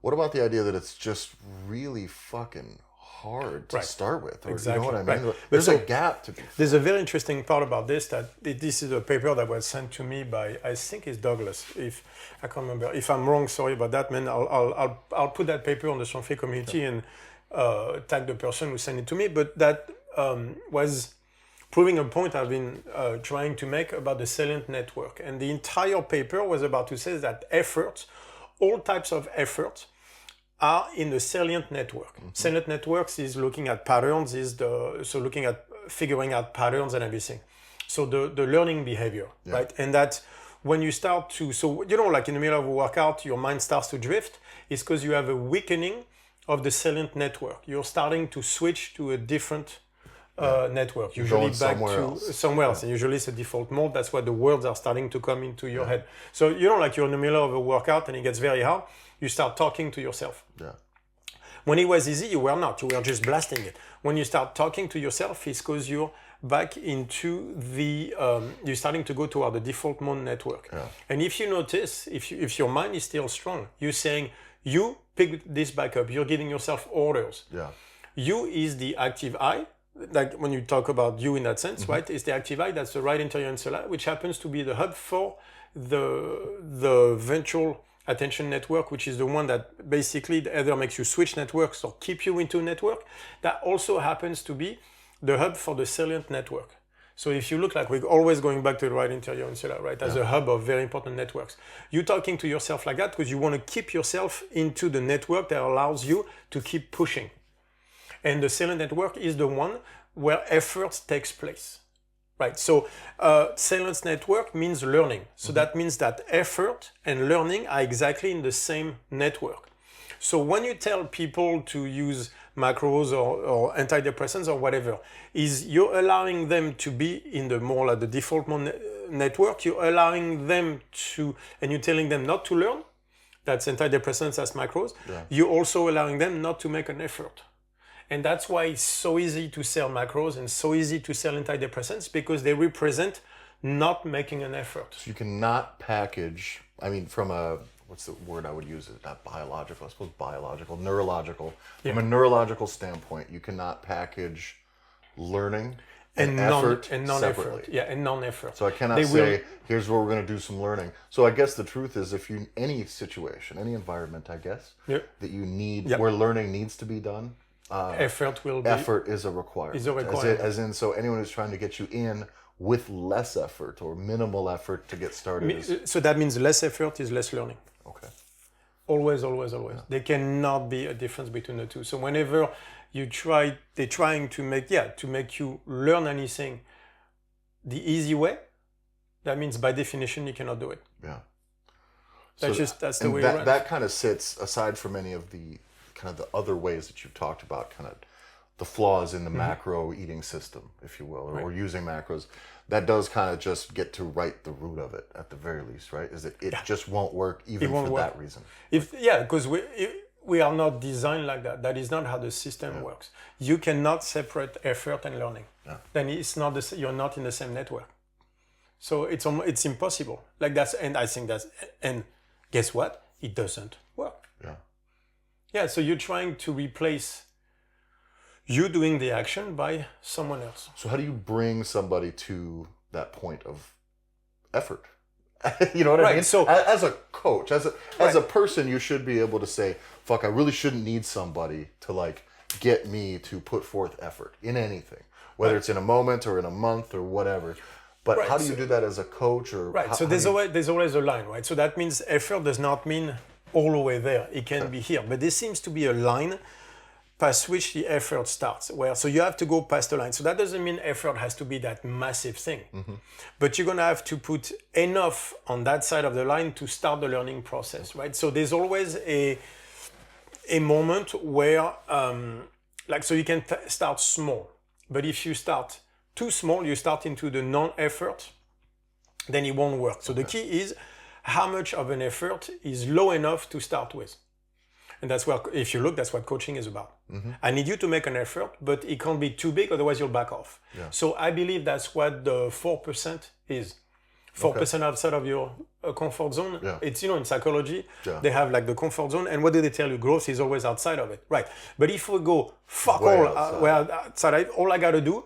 What about the idea that it's just really fucking hard to start with? Or, exactly. You know what I mean? Right. There's a gap to be filled. There's a very interesting part about this, that this is a paper that was sent to me by, I think it's Douglas. If I can't remember. If I'm wrong, sorry about that, man. I'll put that paper on the StrongFit community and tag the person who sent it to me. But that was proving a point I've been trying to make about the salient network. And the entire paper was about to say that efforts, all types of efforts, are in the salient network. Mm-hmm. Salient networks is looking at patterns, looking at figuring out patterns and everything. So the learning behavior, right? And that when you start to, like in the middle of a workout, your mind starts to drift, it's because you have a weakening of the salient network. You're starting to switch to a different network, usually back to somewhere else. And usually it's a default mode. That's why the words are starting to come into your head. So, like you're in the middle of a workout and it gets very hard, you start talking to yourself. Yeah. When it was easy, you were not. You were just blasting it. When you start talking to yourself, it's because you're back into you're starting to go toward the default mode network. Yeah. And if you notice, if your mind is still strong, you're saying, you pick this back up. You're giving yourself orders. Yeah. You is the active I. like when you talk about you in that sense, right, is the active eye. That's the right anterior insula, which happens to be the hub for the ventral attention network, which is the one that basically either makes you switch networks or keep you into a network. That also happens to be the hub for the salient network. So if you look, like we're always going back to the right anterior insula, right, as a hub of very important networks. You're talking to yourself like that because you want to keep yourself into the network that allows you to keep pushing. And the salient network is the one where effort takes place, right? So salient network means learning. So that means that effort and learning are exactly in the same network. So when you tell people to use macros or antidepressants or whatever, is you're allowing them to be in the more like the default network, you're allowing them to, and you're telling them not to learn, that's antidepressants, that's macros, you're also allowing them not to make an effort. And that's why it's so easy to sell macros and so easy to sell antidepressants, because they represent not making an effort. So you cannot package, I mean, from a, what's the word I would use? Not biological, I suppose biological, neurological. From a neurological standpoint, you cannot package learning and effort separately. Yeah, and non-effort. So I cannot say, here's where we're going to do some learning. So I guess the truth is, if you, any situation, any environment, I guess, that you need, where learning needs to be done, effort is a requirement. As in, so anyone who's trying to get you in with less effort or minimal effort to get started. So that means less effort is less learning. Okay. Always. There cannot be a difference between the two. So whenever they're trying to make you learn anything the easy way, that means by definition you cannot do it. Yeah. That's the way it runs. That kind of sits aside from any of the kind of the other ways that you've talked about, kind of the flaws in the macro eating system, if you will, or using macros. That does kind of just get to right the root of it at the very least, right? Is that it just won't work even for that reason. Because we are not designed like that. That is not how the system works. You cannot separate effort and learning. Then it's not you're not in the same network. So it's impossible. Like that's, and I think and guess what? It doesn't work. Yeah, so you're trying to replace you doing the action by someone else. So how do you bring somebody to that point of effort? You know what I mean? So as a coach, as a person, you should be able to say, fuck, I really shouldn't need somebody to like get me to put forth effort in anything, whether it's in a moment or in a month or whatever. But how do you do that as a coach? Or so there's always a line, right? So that means effort does not mean all the way there. It can be here, but there seems to be a line past which the effort starts. So you have to go past the line. So that doesn't mean effort has to be that massive thing, but you're gonna have to put enough on that side of the line to start the learning process, right? So there's always a moment where, so you can start small, but if you start too small, you start into the non-effort, then it won't work. So the key is how much of an effort is low enough to start with. And that's where, if you look, that's what coaching is about. I need you to make an effort, but it can't be too big, otherwise you'll back off. So I believe that's what the 4% is. 4% outside of your comfort zone. It's, in psychology, they have like the comfort zone, and what do they tell you? Growth is always outside of it. Right. But if we go outside, all I gotta do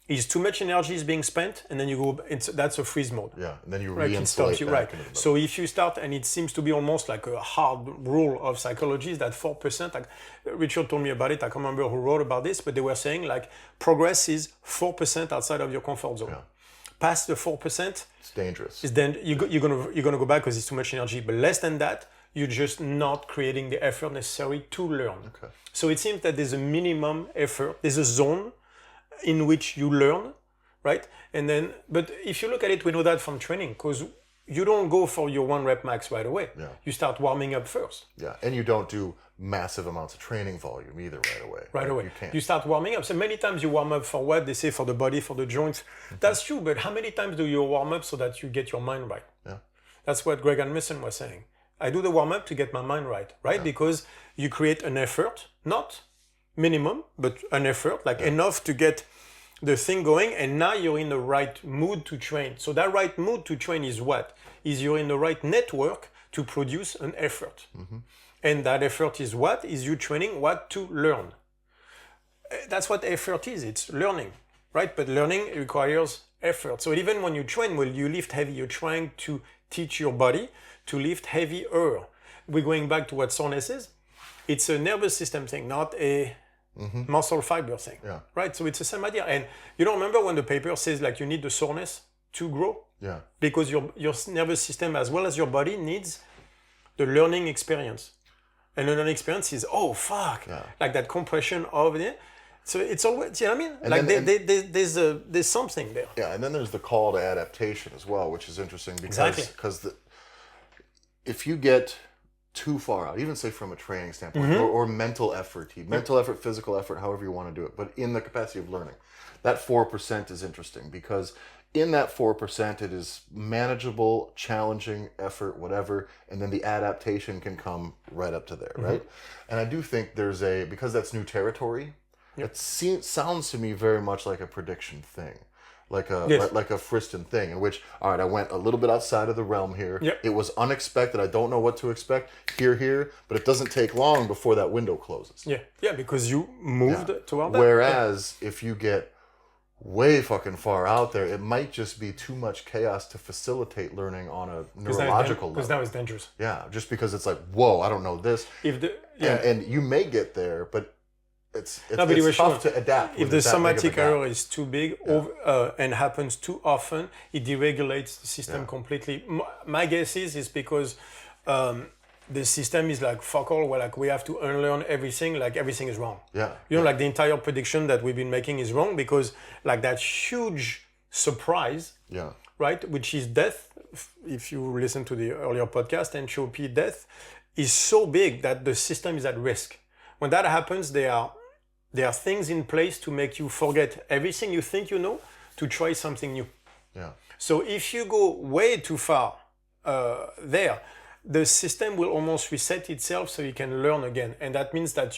is too much energy is being spent, and then you go, that's a freeze mode. Yeah, and then you re-insulate back into the So if you start, and it seems to be almost like a hard rule of psychology, is that 4%, like Richard told me about it, I can't remember who wrote about this, but they were saying like progress is 4% outside of your comfort zone. Past the 4%, it's dangerous. Then you're gonna go back because it's too much energy, but less than that, you're just not creating the effort necessary to learn. So it seems that there's a minimum effort, there's a zone in which you learn, right? And then, but if you look at it, we know that from training, because you don't go for your 1 rep max right away. You start warming up first. And you don't do massive amounts of training volume either right away. You can't. You start warming up. So many times you warm up for what? They say for the body, for the joints. That's true, but how many times do you warm up so that you get your mind right? That's what Greg Anderson was saying. I do the warm up to get my mind right? Because you create an effort, not minimum, but an effort, like enough to get the thing going, and now you're in the right mood to train. So that right mood to train is what? Is you're in the right network to produce an effort. And that effort is what? Is you training what to learn. that's what effort is. It's learning, right? But learning requires effort. So even when you train, when you lift heavy, you're trying to teach your body to lift heavier. We're going back to what soreness is. It's a nervous system thing, not a muscle fiber thing, right? So it's the same idea. And you don't remember when the paper says like you need the soreness to grow? Yeah. Because your nervous system as well as your body needs the learning experience. And the learning experience is, oh, fuck, like that compression of it. So it's always, you know what I mean? And like there's something there. Yeah, and then there's the call to adaptation as well, which is interesting because if you get too far out, even say from a training standpoint or mental effort, physical effort, however you want to do it, but in the capacity of learning, that 4% is interesting because in that 4%, it is manageable, challenging effort, whatever, and then the adaptation can come right up to there, right? And I do think because that's new territory, it sounds to me very much like a prediction thing. Like a Friston thing in which, all right, I went a little bit outside of the realm here. Yep. It was unexpected. I don't know what to expect here, but it doesn't take long before that window closes. Yeah, because you moved toward that. Whereas if you get way fucking far out there, it might just be too much chaos to facilitate learning on a neurological level. Because now it's dangerous. Yeah, just because it's like, whoa, I don't know this. And you may get there, but it's tough to adapt. If the somatic error is too big and happens too often, it deregulates the system completely. My guess is because the system is like, fuck all, well, like we have to unlearn everything, like everything is wrong. Yeah. You know, like the entire prediction that we've been making is wrong because like that huge surprise, right, which is death, if you listen to the earlier podcast, entropy death, is so big that the system is at risk. When that happens, there are things in place to make you forget everything you think you know to try something new. Yeah. So if you go way too far there, the system will almost reset itself so you can learn again. And that means that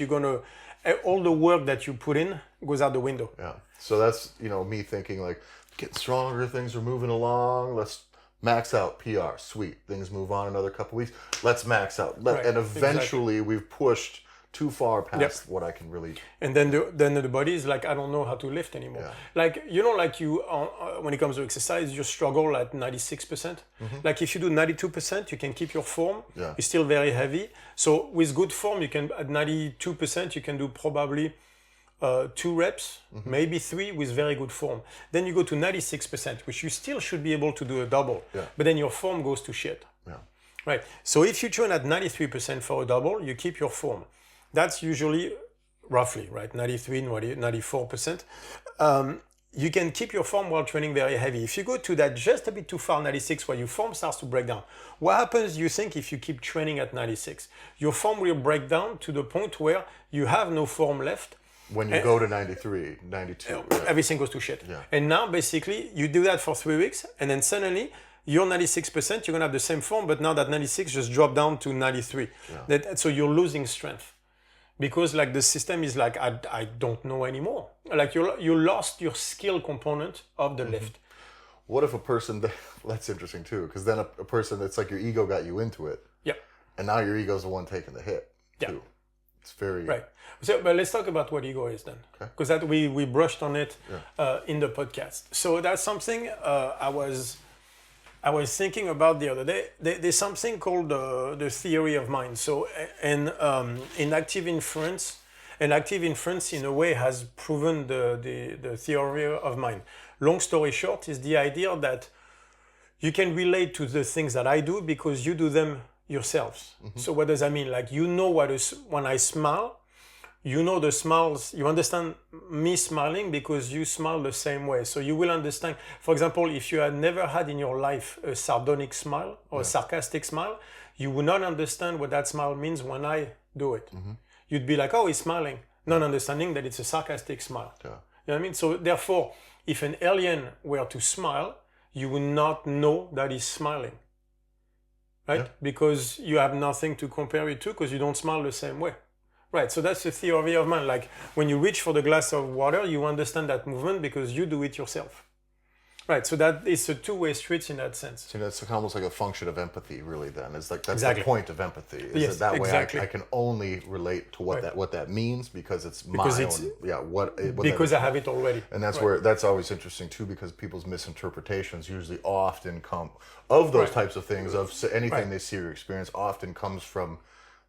all the work that you put in goes out the window. Yeah. So that's, me thinking like, getting stronger, things are moving along, let's max out PR, sweet. Things move on another couple weeks, let's max out. And eventually we've pushed too far past what I can really. And then the body is like, I don't know how to lift anymore. Yeah. Like, when it comes to exercise, you struggle at 96%. Like if you do 92%, you can keep your form. Yeah. It's still very heavy. So with good form, you can, at 92%, you can do probably 2 reps, maybe 3 with very good form. Then you go to 96%, which you still should be able to do a double. Yeah. But then your form goes to shit. Yeah. Right. So if you train at 93% for a double, you keep your form. That's usually roughly, right? 93, 94%. You can keep your form while training very heavy. If you go to that just a bit too far, 96, where your form starts to break down, what happens, you think, if you keep training at 96? Your form will break down to the point where you have no form left. When you go to 93, 92. Everything goes to shit. Yeah. And now, basically, you do that for 3 weeks, and then suddenly, you're 96%, you're going to have the same form, but now that 96 just dropped down to 93. Yeah. So you're losing strength. Because like the system is like, I don't know anymore. Like you lost your skill component of the lift. What if a person, that's interesting too, because then a person, it's like your ego got you into it. Yeah. And now your ego's the one taking the hit too. It's very... Right. So, but let's talk about what ego is then. Because that we brushed on it in the podcast. So that's something I was thinking about the other day. There's something called the theory of mind. So, in active inference in a way has proven the theory of mind. Long story short is the idea that you can relate to the things that I do because you do them yourselves. So what does that mean? Like when I smile, you know the smiles, you understand me smiling because you smile the same way. So you will understand, for example, if you had never had in your life a sardonic smile or a sarcastic smile, you would not understand what that smile means when I do it. You'd be like, oh, he's smiling, not understanding that it's a sarcastic smile. Yeah. You know what I mean? So therefore, if an alien were to smile, you would not know that he's smiling. Right? Yeah. Because you have nothing to compare it to because you don't smile the same way. Right, so that's the theory of mind. Like when you reach for the glass of water, you understand that movement because you do it yourself. Right, so that is a two-way street in that sense. So that's almost like a function of empathy, really. Then it's like that's Exactly. the point of empathy. Is Yes, that exactly. way I can only relate to what that means because it's Because my it's- own. Yeah, what Because that I have it already. and that's where that's always interesting too, because people's misinterpretations usually often come of those types of things, of anything they see or experience, often comes from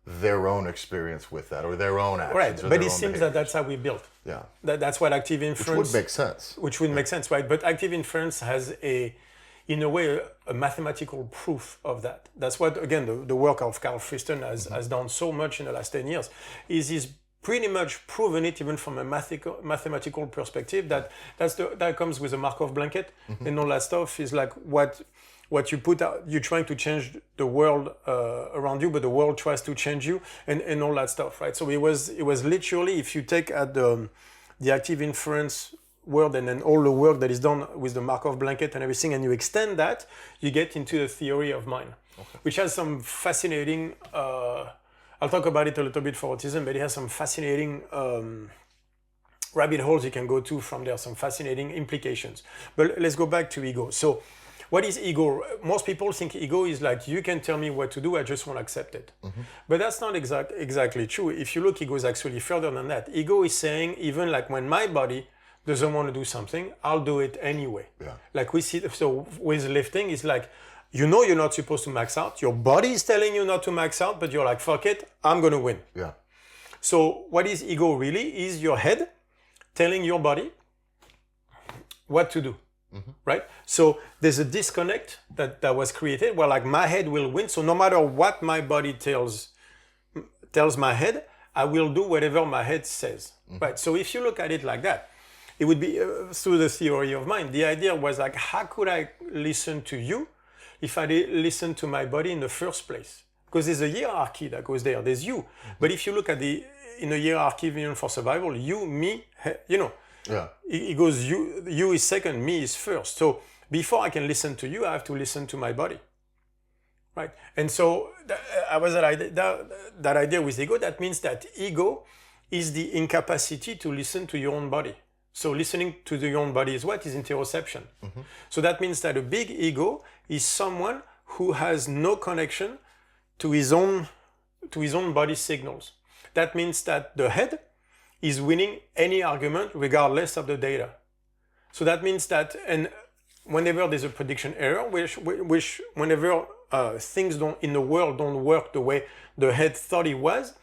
their own experience with that or their own actions. Right, or but their it own seems behaviors. that that's how we built. Yeah, That's what active which inference... would make sense. Which would make sense, right? But active inference has in a way, a mathematical proof of that. That's what, again, the work of Carl Friston has done so much in the last 10 years, is he's pretty much proven it even from a mathematical perspective that comes with a Markov blanket and all that stuff is like what you put out, you're trying to change the world around you, but the world tries to change you and all that stuff, right? So it was literally, if you take at the active inference world and then all the work that is done with the Markov blanket and everything, and you extend that, you get into the theory of mind, which has some fascinating, I'll talk about it a little bit for autism, but it has some fascinating rabbit holes you can go to from there, some fascinating implications. But let's go back to ego. So what is ego? Most people think ego is like, you can tell me what to do, I just won't accept it. But that's not exactly true. If you look, ego is actually further than that. Ego is saying, even like when my body doesn't want to do something, I'll do it anyway. Yeah. Like we see, so with lifting, it's like, you know you're not supposed to max out. Your body is telling you not to max out, but you're like, fuck it, I'm going to win. Yeah. So what is ego really? Is your head telling your body what to do, right? So there's a disconnect that was created where like my head will win. So no matter what my body tells my head, I will do whatever my head says, right? So if you look at it like that, it would be through the theory of mind. The idea was like, how could I listen to you if I listened to my body in the first place? Because there's a hierarchy that goes there. There's you. But if you look at in a hierarchy even for survival, you, me, Yeah. it goes you is second, me is first. So before I can listen to you, I have to listen to my body, right? And so I was that idea with ego. That means that ego is the incapacity to listen to your own body. So listening to your own body is what? Is interoception. So that means that a big ego is someone who has no connection to his own body signals. That means that the head is winning any argument regardless of the data. So that means that, and whenever there's a prediction error, which whenever things in the world don't work the way the head thought it was,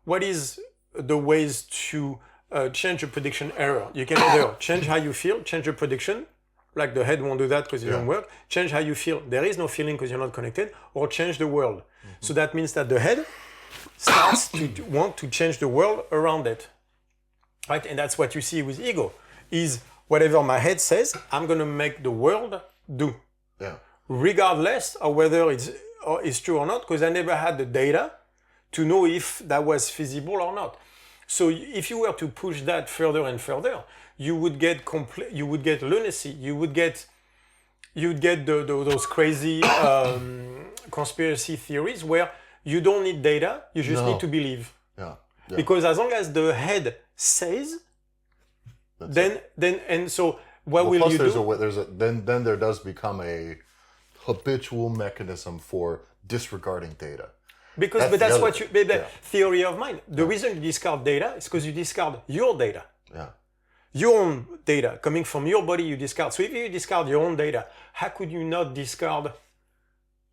what is the ways to change a prediction error? You can either change how you feel, change your prediction, like the head won't do that because it don't work, change how you feel, there is no feeling because you're not connected, or change the world. So that means that the head starts to want to change the world around it, right? And that's what you see with ego, is whatever my head says, I'm going to make the world do. Yeah. Regardless of whether it's true or not, because I never had the data to know if that was feasible or not. So if you were to push that further and further, you would get lunacy. You would get those crazy conspiracy theories where you don't need data, you just need to believe. Yeah. Because as long as the head says, then and so what will you do? Then there does become a habitual mechanism for disregarding data. That's what theory of mind. The reason you discard data is because you discard your data. Yeah. Your own data coming from your body, you discard. So if you discard your own data, how could you not discard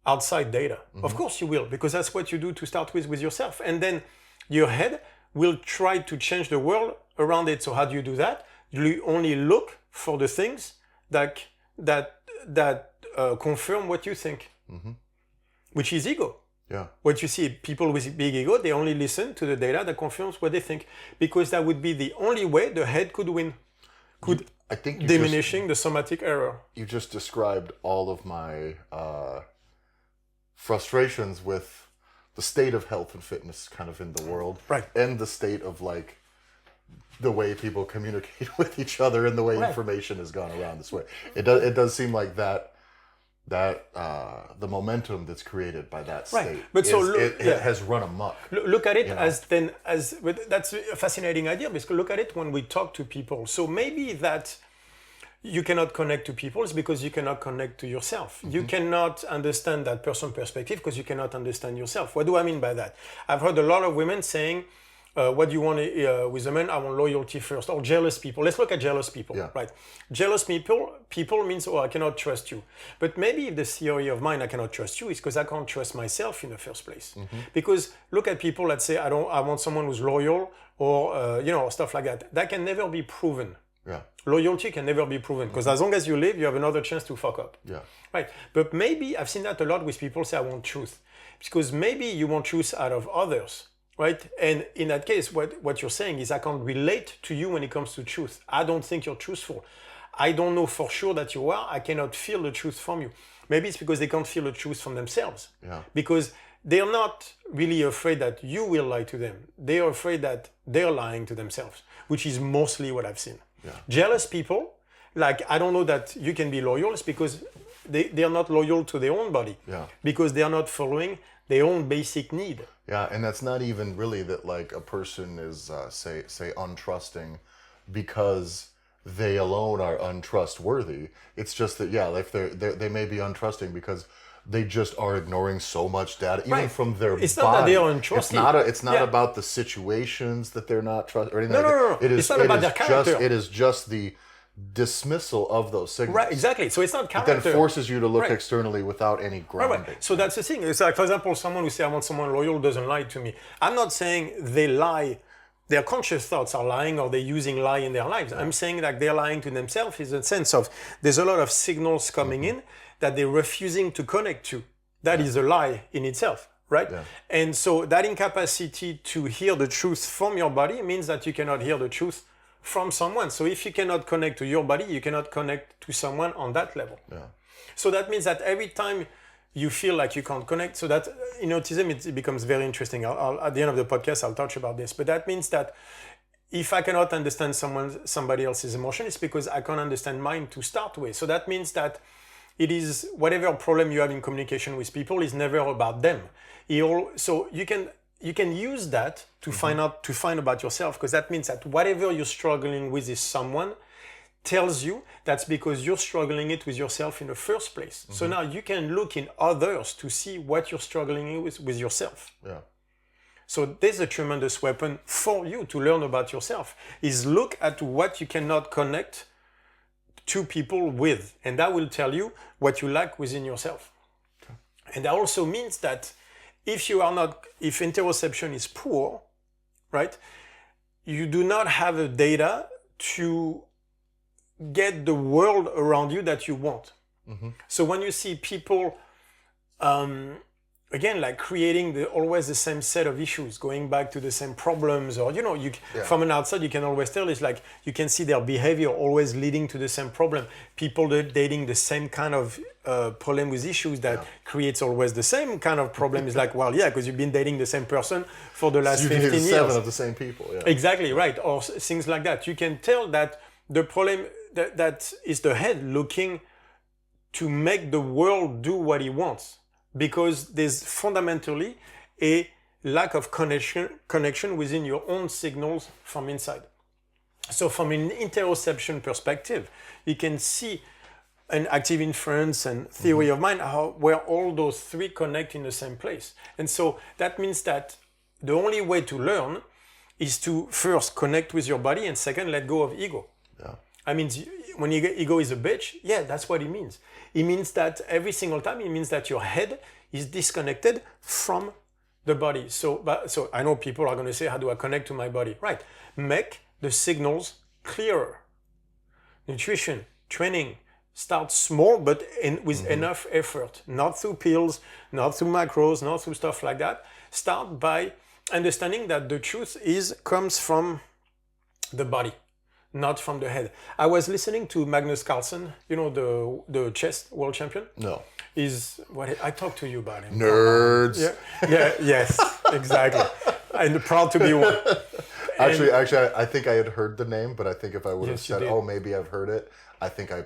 outside data? Of course you will, because that's what you do to start with yourself. And then your head will try to change the world around it. So how do you do that? You only look for the things that confirm what you think, which is ego. Yeah. What you see, people with big ego, they only listen to the data that confirms what they think, because that would be the only way the head could win, diminishing the somatic error. You just described all of my frustrations with the state of health and fitness kind of in the world. Right. And the state of like the way people communicate with each other and the way information has gone around this way. It does seem like that the momentum that's created by that state, but it has run amok. Look at it that's a fascinating idea, because look at it when we talk to people. So maybe that you cannot connect to people is because you cannot connect to yourself. You cannot understand that person's perspective because you cannot understand yourself. What do I mean by that? I've heard a lot of women saying, what do you want with a man? I want loyalty first. Or jealous people. Let's look at jealous people, right? Jealous people means, I cannot trust you. But maybe if the theory of mine, I cannot trust you, is because I can't trust myself in the first place. Because look at people that say, I want someone who's loyal or, stuff like that. That can never be proven. Yeah. Loyalty can never be proven because as long as you live, you have another chance to fuck up. Yeah. Right. But maybe I've seen that a lot with people say, I want truth. Because maybe you want truth out of others. Right? And in that case, what you're saying is I can't relate to you when it comes to truth. I don't think you're truthful. I don't know for sure that you are. I cannot feel the truth from you. Maybe it's because they can't feel the truth from themselves. Yeah. Because they're not really afraid that you will lie to them. They're afraid that they're lying to themselves, which is mostly what I've seen. Yeah. Jealous people, like I don't know that you can be loyal, it's because they are not loyal to their own body. Yeah. Because they are not following their own basic need. Yeah, and that's not even really that like a person is say untrusting because they alone are untrustworthy. It's just that like they may be untrusting because they just are ignoring so much data, even from their it's body. Not that they are untrusting. It's not about the situations that they're not trusting or anything. No. It's not about their character. It is just the dismissal of those signals. Right, exactly. So it's not character. It then forces you to look externally without any grounding. Right. So that's the thing. It's like, for example, someone who says, I want someone loyal doesn't lie to me. I'm not saying they lie. Their conscious thoughts are lying or they're using lie in their lives. I'm saying that they're lying to themselves in the sense of there's a lot of signals coming in that they're refusing to connect to. That is a lie in itself, right? Yeah. And so that incapacity to hear the truth from your body means that you cannot hear the truth from someone. So if you cannot connect to your body, you cannot connect to someone on that level. Yeah. So that means that every time you feel like you can't connect, so that in autism, it becomes very interesting. At the end of the podcast, I'll touch about this. But that means that if I cannot understand somebody else's emotion, it's because I can't understand mine to start with. So that means that it is whatever problem you have in communication with people is never about them. So you can use that to find about yourself, because that means that whatever you're struggling with is someone tells you that's because you're struggling it with yourself in the first place. So now you can look in others to see what you're struggling with yourself. Yeah. So there's a tremendous weapon for you to learn about yourself, is look at what you cannot connect to people with, and that will tell you what you lack within yourself. Okay. And that also means that if interoception is poor, right, you do not have the data to get the world around you that you want. So when you see people, again, like creating always the same set of issues, going back to the same problems, or, from an outside, you can always tell, it's like you can see their behavior always leading to the same problem. People dating the same kind of problem with issues that creates always the same kind of problem. It's like, because you've been dating the same person for the last 15 years. 7 of the same people. Yeah. Exactly, right. Or things like that. You can tell that the problem that is the head looking to make the world do what he wants, because there's fundamentally a lack of connection within your own signals from inside. So from an interoception perspective, you can see an active inference and theory of mind, where all those three connect in the same place. And so that means that the only way to learn is to first connect with your body, and second, let go of ego. Yeah. I mean, when ego is a bitch, that's what it means. It means that every single time, it means that your head is disconnected from the body. So I know people are going to say, how do I connect to my body? Right. Make the signals clearer. Nutrition, training, start small, but with enough effort. Not through pills, not through macros, not through stuff like that. Start by understanding that the truth comes from the body, not from the head. I was listening to Magnus Carlsen, the chess world champion. No. I talked to you about him. Nerds. Yes, exactly. I'm proud to be one. Actually, I think I had heard the name, but I think if I would have said, maybe I've heard it, I think I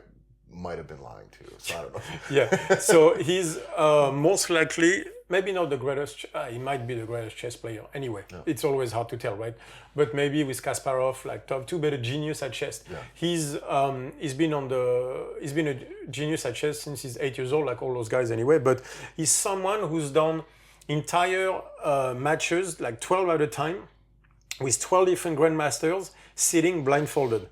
might have been lying too. So I don't know. So he's most likely maybe not the greatest. He might be the greatest chess player. Anyway, it's always hard to tell, right? But maybe with Kasparov, like top 2, but a genius at chess. Yeah. He's been a genius at chess since he's 8 years old, like all those guys anyway. But he's someone who's done entire matches, like 12 at a time, with 12 different grandmasters sitting blindfolded.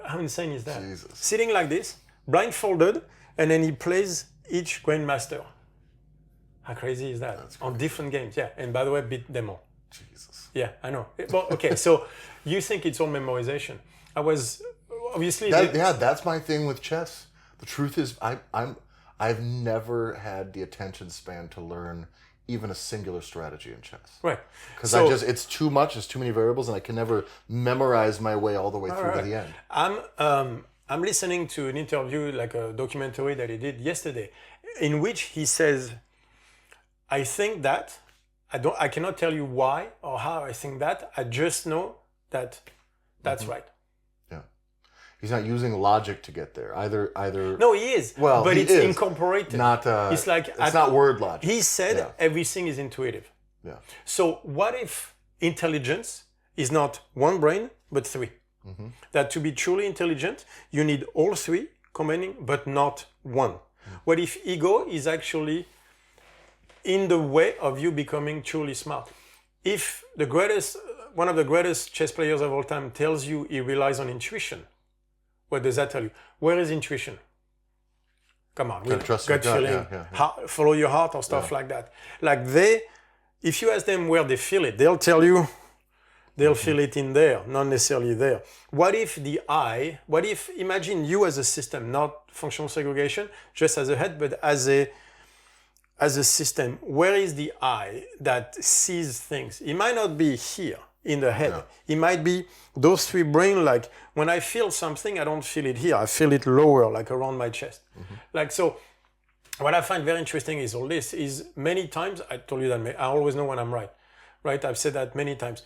How insane is that? Jesus. Sitting like this, blindfolded, and then he plays each grandmaster. How crazy is that? On different games, yeah. And by the way, beat them all. Jesus. Yeah, I know. Well, okay, so you think it's all memorization. I was obviously... That's my thing with chess. The truth is, I've never had the attention span to learn even a singular strategy in chess. Right. Because it's too much, there's too many variables, and I can never memorize my way all the way through to the end. I'm listening to an interview, like a documentary that he did yesterday, in which he says, I think that, I cannot tell you why or how I think that, I just know that that's right. Yeah. He's not using logic to get there. Either. No, he is. Well, but it's is. incorporated. It's like it's not word logic. He said everything is intuitive. Yeah. So what if intelligence is not one brain but 3? Mm-hmm. That to be truly intelligent, you need all 3 combining, but not one. Mm-hmm. What if ego is actually in the way of you becoming truly smart? If one of the greatest chess players of all time tells you he relies on intuition, what does that tell you? Where is intuition? Come on, trust gut feeling, follow your heart or stuff like that. Like if you ask them where they feel it, they'll tell you they'll feel it in there, not necessarily there. What if imagine you as a system, not functional segregation, just as a head, but as a system, where is the I that sees things? It might not be here in the head. It might be those 3 brains, like when I feel something, I don't feel it here. I feel it lower, like around my chest. Mm-hmm. Like, so what I find very interesting is all this is many times, I told you that I always know when I'm right? I've said that many times.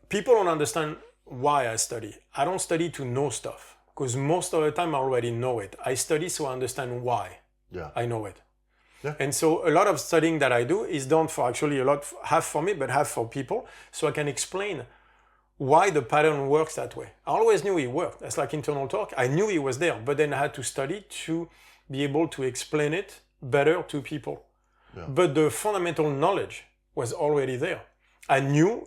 People don't understand why I study. I don't study to know stuff because most of the time I already know it. I study so I understand why I know it. Yeah. And so a lot of studying that I do is done for actually half for me, but half for people, so I can explain why the pattern works that way. I always knew it worked. That's like internal torque. I knew it was there, but then I had to study to be able to explain it better to people. Yeah. But the fundamental knowledge was already there. I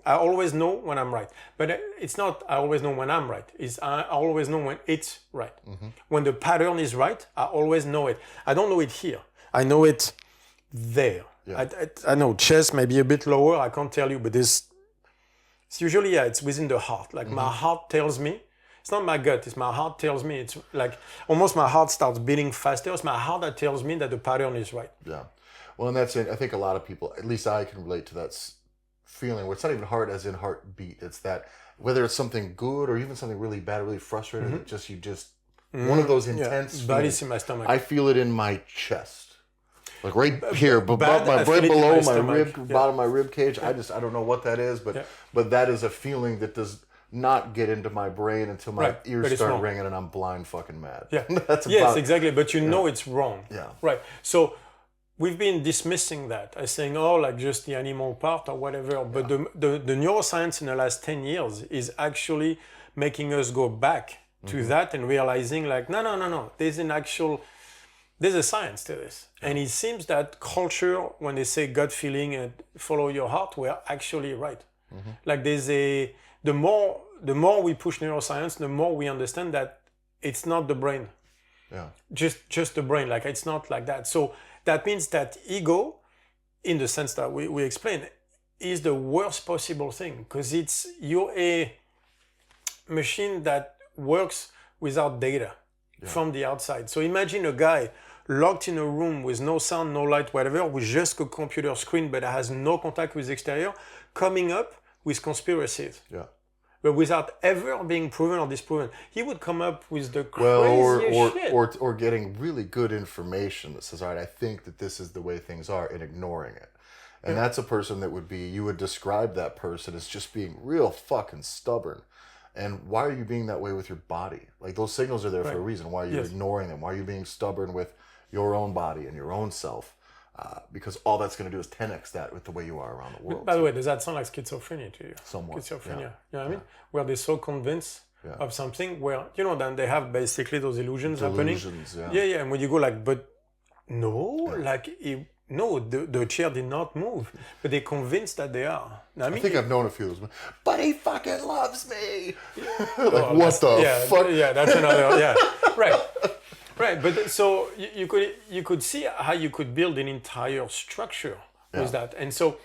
always know when I'm right. But it's not I always know when I'm right. It's I always know when it's right. Mm-hmm. When the pattern is right, I always know it. I don't know it here. I know it there. Yeah. I know chess may be a bit lower. I can't tell you, but it's usually, it's within the heart. Like my heart tells me. It's not my gut. It's my heart tells me. It's like almost my heart starts beating faster. It's my heart that tells me that the pattern is right. Yeah. Well, and that's it. I think a lot of people, at least I can relate to that feeling where it's not even heart as in heartbeat. It's that whether it's something good or even something really bad, really frustrating, one of those intense feelings. In my stomach. I feel it in my chest. Like right here, right below my rib, bottom of my rib cage. I don't know what that is, but that is a feeling that does not get into my brain until my ears start ringing and I'm blind fucking mad. Yeah, exactly. But you know it's wrong. Yeah, right. So we've been dismissing that as saying, like just the animal part or whatever. But the neuroscience in the last 10 years is actually making us go back to that and realizing like, no. There's a science to this. And it seems that culture, when they say gut feeling and follow your heart, we're actually right. Mm-hmm. Like the more we push neuroscience, the more we understand that it's not the brain. Yeah. Just the brain. Like it's not like that. So that means that ego, in the sense that we explain, is the worst possible thing because you're a machine that works without data from the outside. So imagine a guy locked in a room with no sound, no light, whatever, with just a computer screen but has no contact with the exterior, coming up with conspiracies. Yeah. But without ever being proven or disproven. He would come up with the craziest shit. Or getting really good information that says, all right, I think that this is the way things are, and ignoring it. And that's a person that you would describe that person as just being real fucking stubborn. And why are you being that way with your body? Like those signals are there for a reason. Why are you ignoring them? Why are you being stubborn with your own body and your own self, because all that's going to do is 10x that with the way you are around the world. By the way, does that sound like schizophrenia to you? Somewhat. Schizophrenia. Yeah. You know what I mean? Where they're so convinced of something where, then they have basically those illusions happening. Yeah. And when you go like, but no, no, the chair did not move, but they're convinced that they are. I think I've known a few of those. But he fucking loves me. What the fuck? Yeah, that's another. Right. But so you could see how you could build an entire structure with that, and so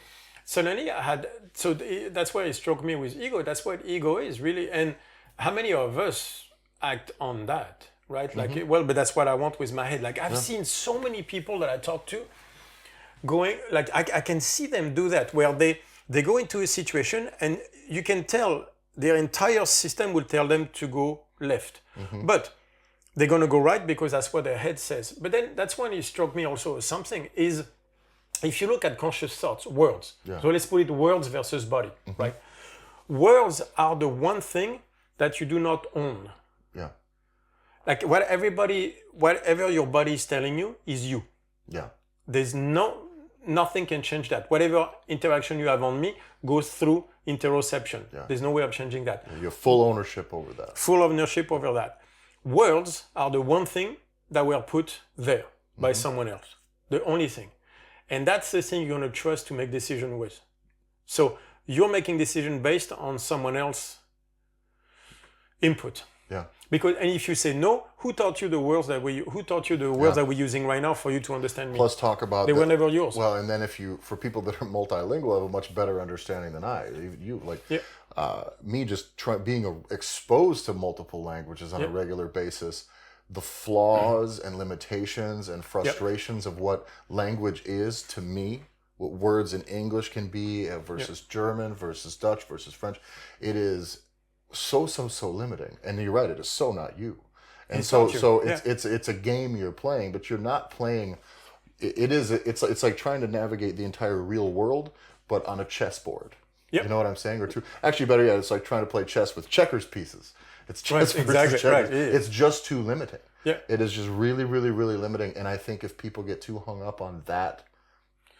suddenly I had. So that's why it struck me with ego. That's what ego is really, and how many of us act on that, right? Like, but that's what I want with my head. Like I've seen so many people that I talk to going, like I can see them do that, where they go into a situation and you can tell their entire system will tell them to go left. But they're going to go right because that's what their head says. But then that's when it struck me also something is, if you look at conscious thoughts, words, so let's put it words versus body, right? Words are the one thing that you do not own. Yeah. Like whatever your body is telling you is you. Yeah. There's nothing can change that. Whatever interaction you have on me goes through interoception. Yeah. There's no way of changing that. You have full ownership over that. Full ownership over that. Words are the one thing that were put there by someone else. The only thing. And that's the thing you're going to trust to make decision with. So you're making decision based on someone else's input. Yeah. And if you say no, who taught you the words that we're using right now for you to understand me? Plus talk about they were never yours. Well, and then for people that are multilingual, have a much better understanding than I. Me just being exposed to multiple languages on a regular basis, the flaws and limitations and frustrations of what language is to me, what words in English can be versus German versus Dutch versus French, it is so limiting. And you're right, it is so not you. And it's a game you're playing, but you're not playing. It's like trying to navigate the entire real world, but on a chessboard. Yep. You know what I'm saying? Actually better yet, it's like trying to play chess with checkers pieces. It's chess versus checkers. Right. It's just too limiting. Yeah. It is just really, really, really limiting. And I think if people get too hung up on that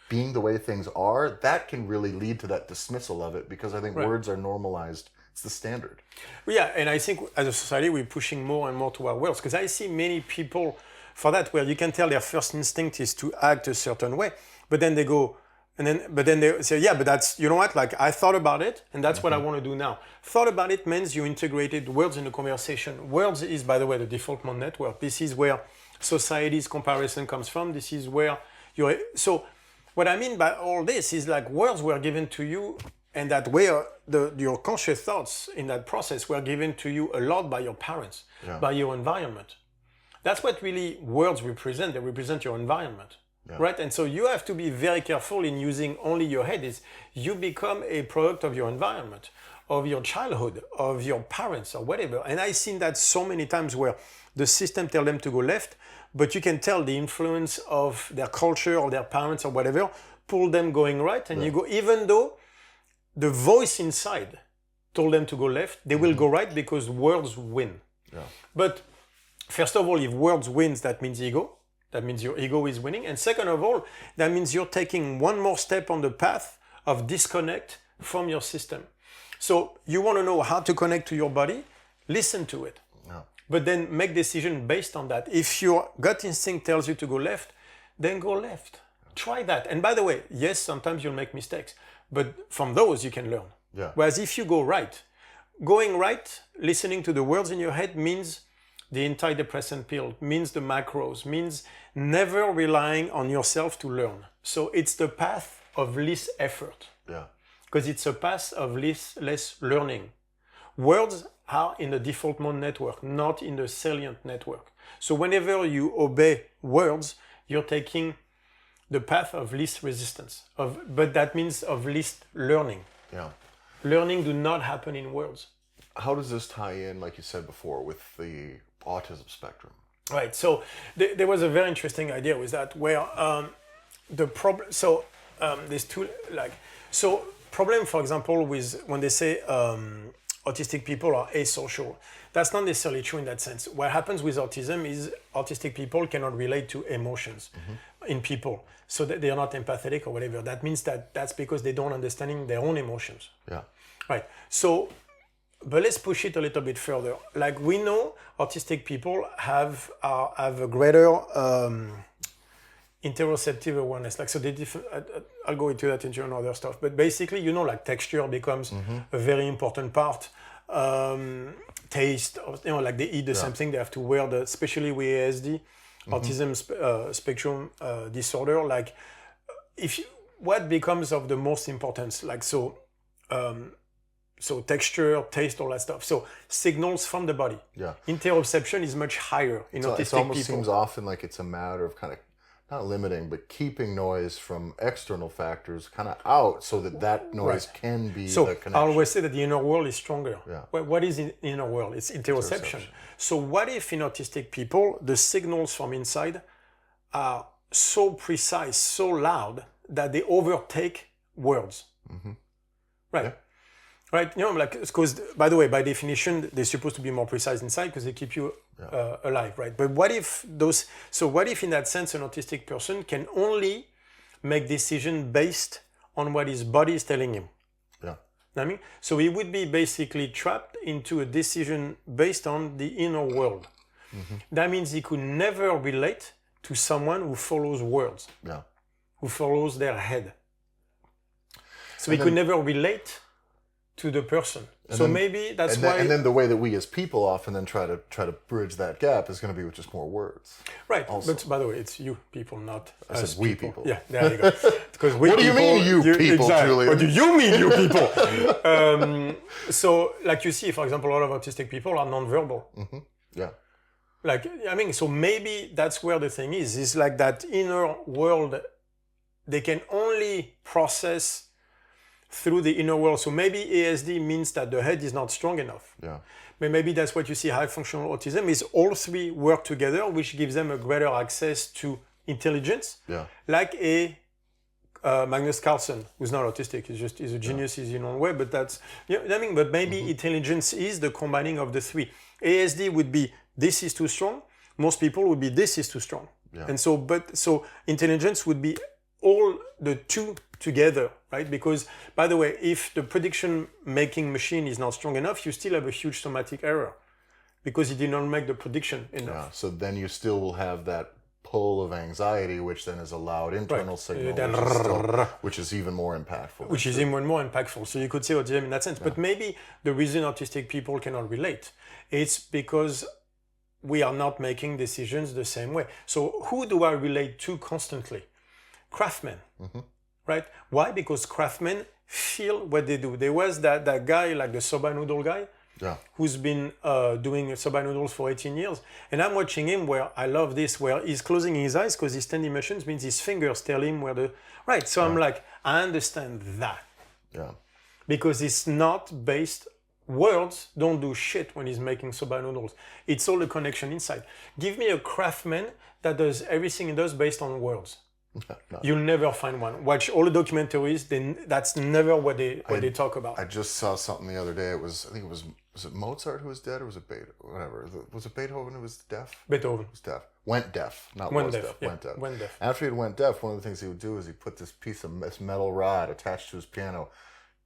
being the way things are, that can really lead to that dismissal of it, because I think words are normalized. It's the standard. Yeah, and I think as a society we're pushing more and more toward words, because I see many people for that where you can tell their first instinct is to act a certain way, but then they go, but then they say, yeah, but that's, you know what, like I thought about it and that's what I want to do now. Thought about it means you integrated words in the conversation. Words is, by the way, the default mode network. This is where society's comparison comes from. This is where so what I mean by all this is like words were given to you, and that way your conscious thoughts in that process were given to you a lot by your parents, by your environment. That's what really words represent. They represent your environment. Right? And so you have to be very careful in using only your head. Is you become a product of your environment, of your childhood, of your parents or whatever. And I've seen that so many times where the system tells them to go left, but you can tell the influence of their culture or their parents or whatever pull them going right. And you go, even though the voice inside told them to go left, they will go right because words win. Yeah. But first of all, if words wins, that means ego. That means your ego is winning. And second of all, that means you're taking one more step on the path of disconnect from your system. So you want to know how to connect to your body, listen to it. Yeah. But then make decision based on that. If your gut instinct tells you to go left, then go left. Try that. And by the way, yes, sometimes you'll make mistakes, but from those you can learn. Yeah. Whereas if you go right, going right, listening to the words in your head means the antidepressant pill, means the macros, means never relying on yourself to learn. So it's the path of least effort. Yeah. Because it's a path of less learning. Words are in the default mode network, not in the salient network. So whenever you obey words, you're taking the path of least resistance, but that means of least learning. Yeah. Learning do not happen in words. How does this tie in, like you said before, with the autism spectrum? Right. So there was a very interesting idea with that, where the problem. So there's two problem, for example, with when they say autistic people are asocial. That's not necessarily true in that sense. What happens with autism is autistic people cannot relate to emotions in people, so that they are not empathetic or whatever. That means that's because they don't understand their own emotions. Yeah. Right. So, but let's push it a little bit further. Like we know autistic people have a greater interoceptive awareness. Like, so they I'll go into that into other stuff. But basically, like texture becomes a very important part. Taste, like they eat the same thing, they have to wear especially with ASD, autism spectrum disorder. Like, what becomes of the most importance? Like, so texture, taste, all that stuff. So signals from the body. Yeah. Interoception is much higher in autistic people. It almost seems often like it's a matter of kind of not limiting, but keeping noise from external factors kind of out so that noise can be the connection. I always say that the inner world is stronger. Yeah. What is in inner world? It's interoception. So what if in autistic people, the signals from inside are so precise, so loud, that they overtake words? Right. Yeah. Right, because by the way, by definition, they're supposed to be more precise inside because they keep you alive, right? But what if in that sense, an autistic person can only make decision based on what his body is telling him? Yeah. You know what I mean? So he would be basically trapped into a decision based on the inner world. That means he could never relate to someone who follows words, who follows their head. So he could never relate to the person. So maybe that's why. And then the way that we as people often then try to bridge that gap is going to be with just more words. Right. Also. But by the way, it's you people, not I us said we people. people. Yeah, there you go. Because we what do you mean you people, exactly. Julien? What do you mean you people? So like you see, for example, a lot of autistic people are nonverbal. Yeah. Like, so maybe that's where the thing is like that inner world, they can only process through the inner world. So maybe ASD means that the head is not strong enough. Yeah. But maybe that's what you see high functional autism is all three work together, which gives them a greater access to intelligence. Yeah. Like a Magnus Carlsen, who's not autistic, he's a genius, he's in one way, but that's, but maybe intelligence is the combining of the three. ASD would be, this is too strong. Most people would be, this is too strong. Yeah. And so intelligence would be all the two together, right? Because, by the way, if the prediction making machine is not strong enough, you still have a huge somatic error because you did not make the prediction enough. Yeah, so then you still will have that pull of anxiety, which then is a loud internal signal, which is even more impactful. Which is even more impactful. So you could say autism in that sense. But maybe the reason autistic people cannot relate, it's because we are not making decisions the same way. So who do I relate to constantly? Craftsmen, right? Why? Because craftsmen feel what they do. There was that guy, like the soba noodle guy, who's been doing soba noodles for 18 years. And I'm watching him where I love this, where he's closing his eyes because his 10 motions means his fingers tell him where the... Right, so I'm like, I understand that. Yeah. Because it's not based... Words don't do shit when he's making soba noodles. It's all the connection inside. Give me a craftsman that does everything he does based on words. No. You'll never find one. Watch all the documentaries. That's never what they talk about. I just saw something the other day. Was it Mozart who was dead, or was it Beethoven? Whatever. Was it Beethoven who was deaf? Beethoven was deaf. Went deaf. Not went was deaf. deaf. Yeah. Went deaf. Went deaf. After he went deaf, one of the things he would do is he put this piece of metal rod attached to his piano,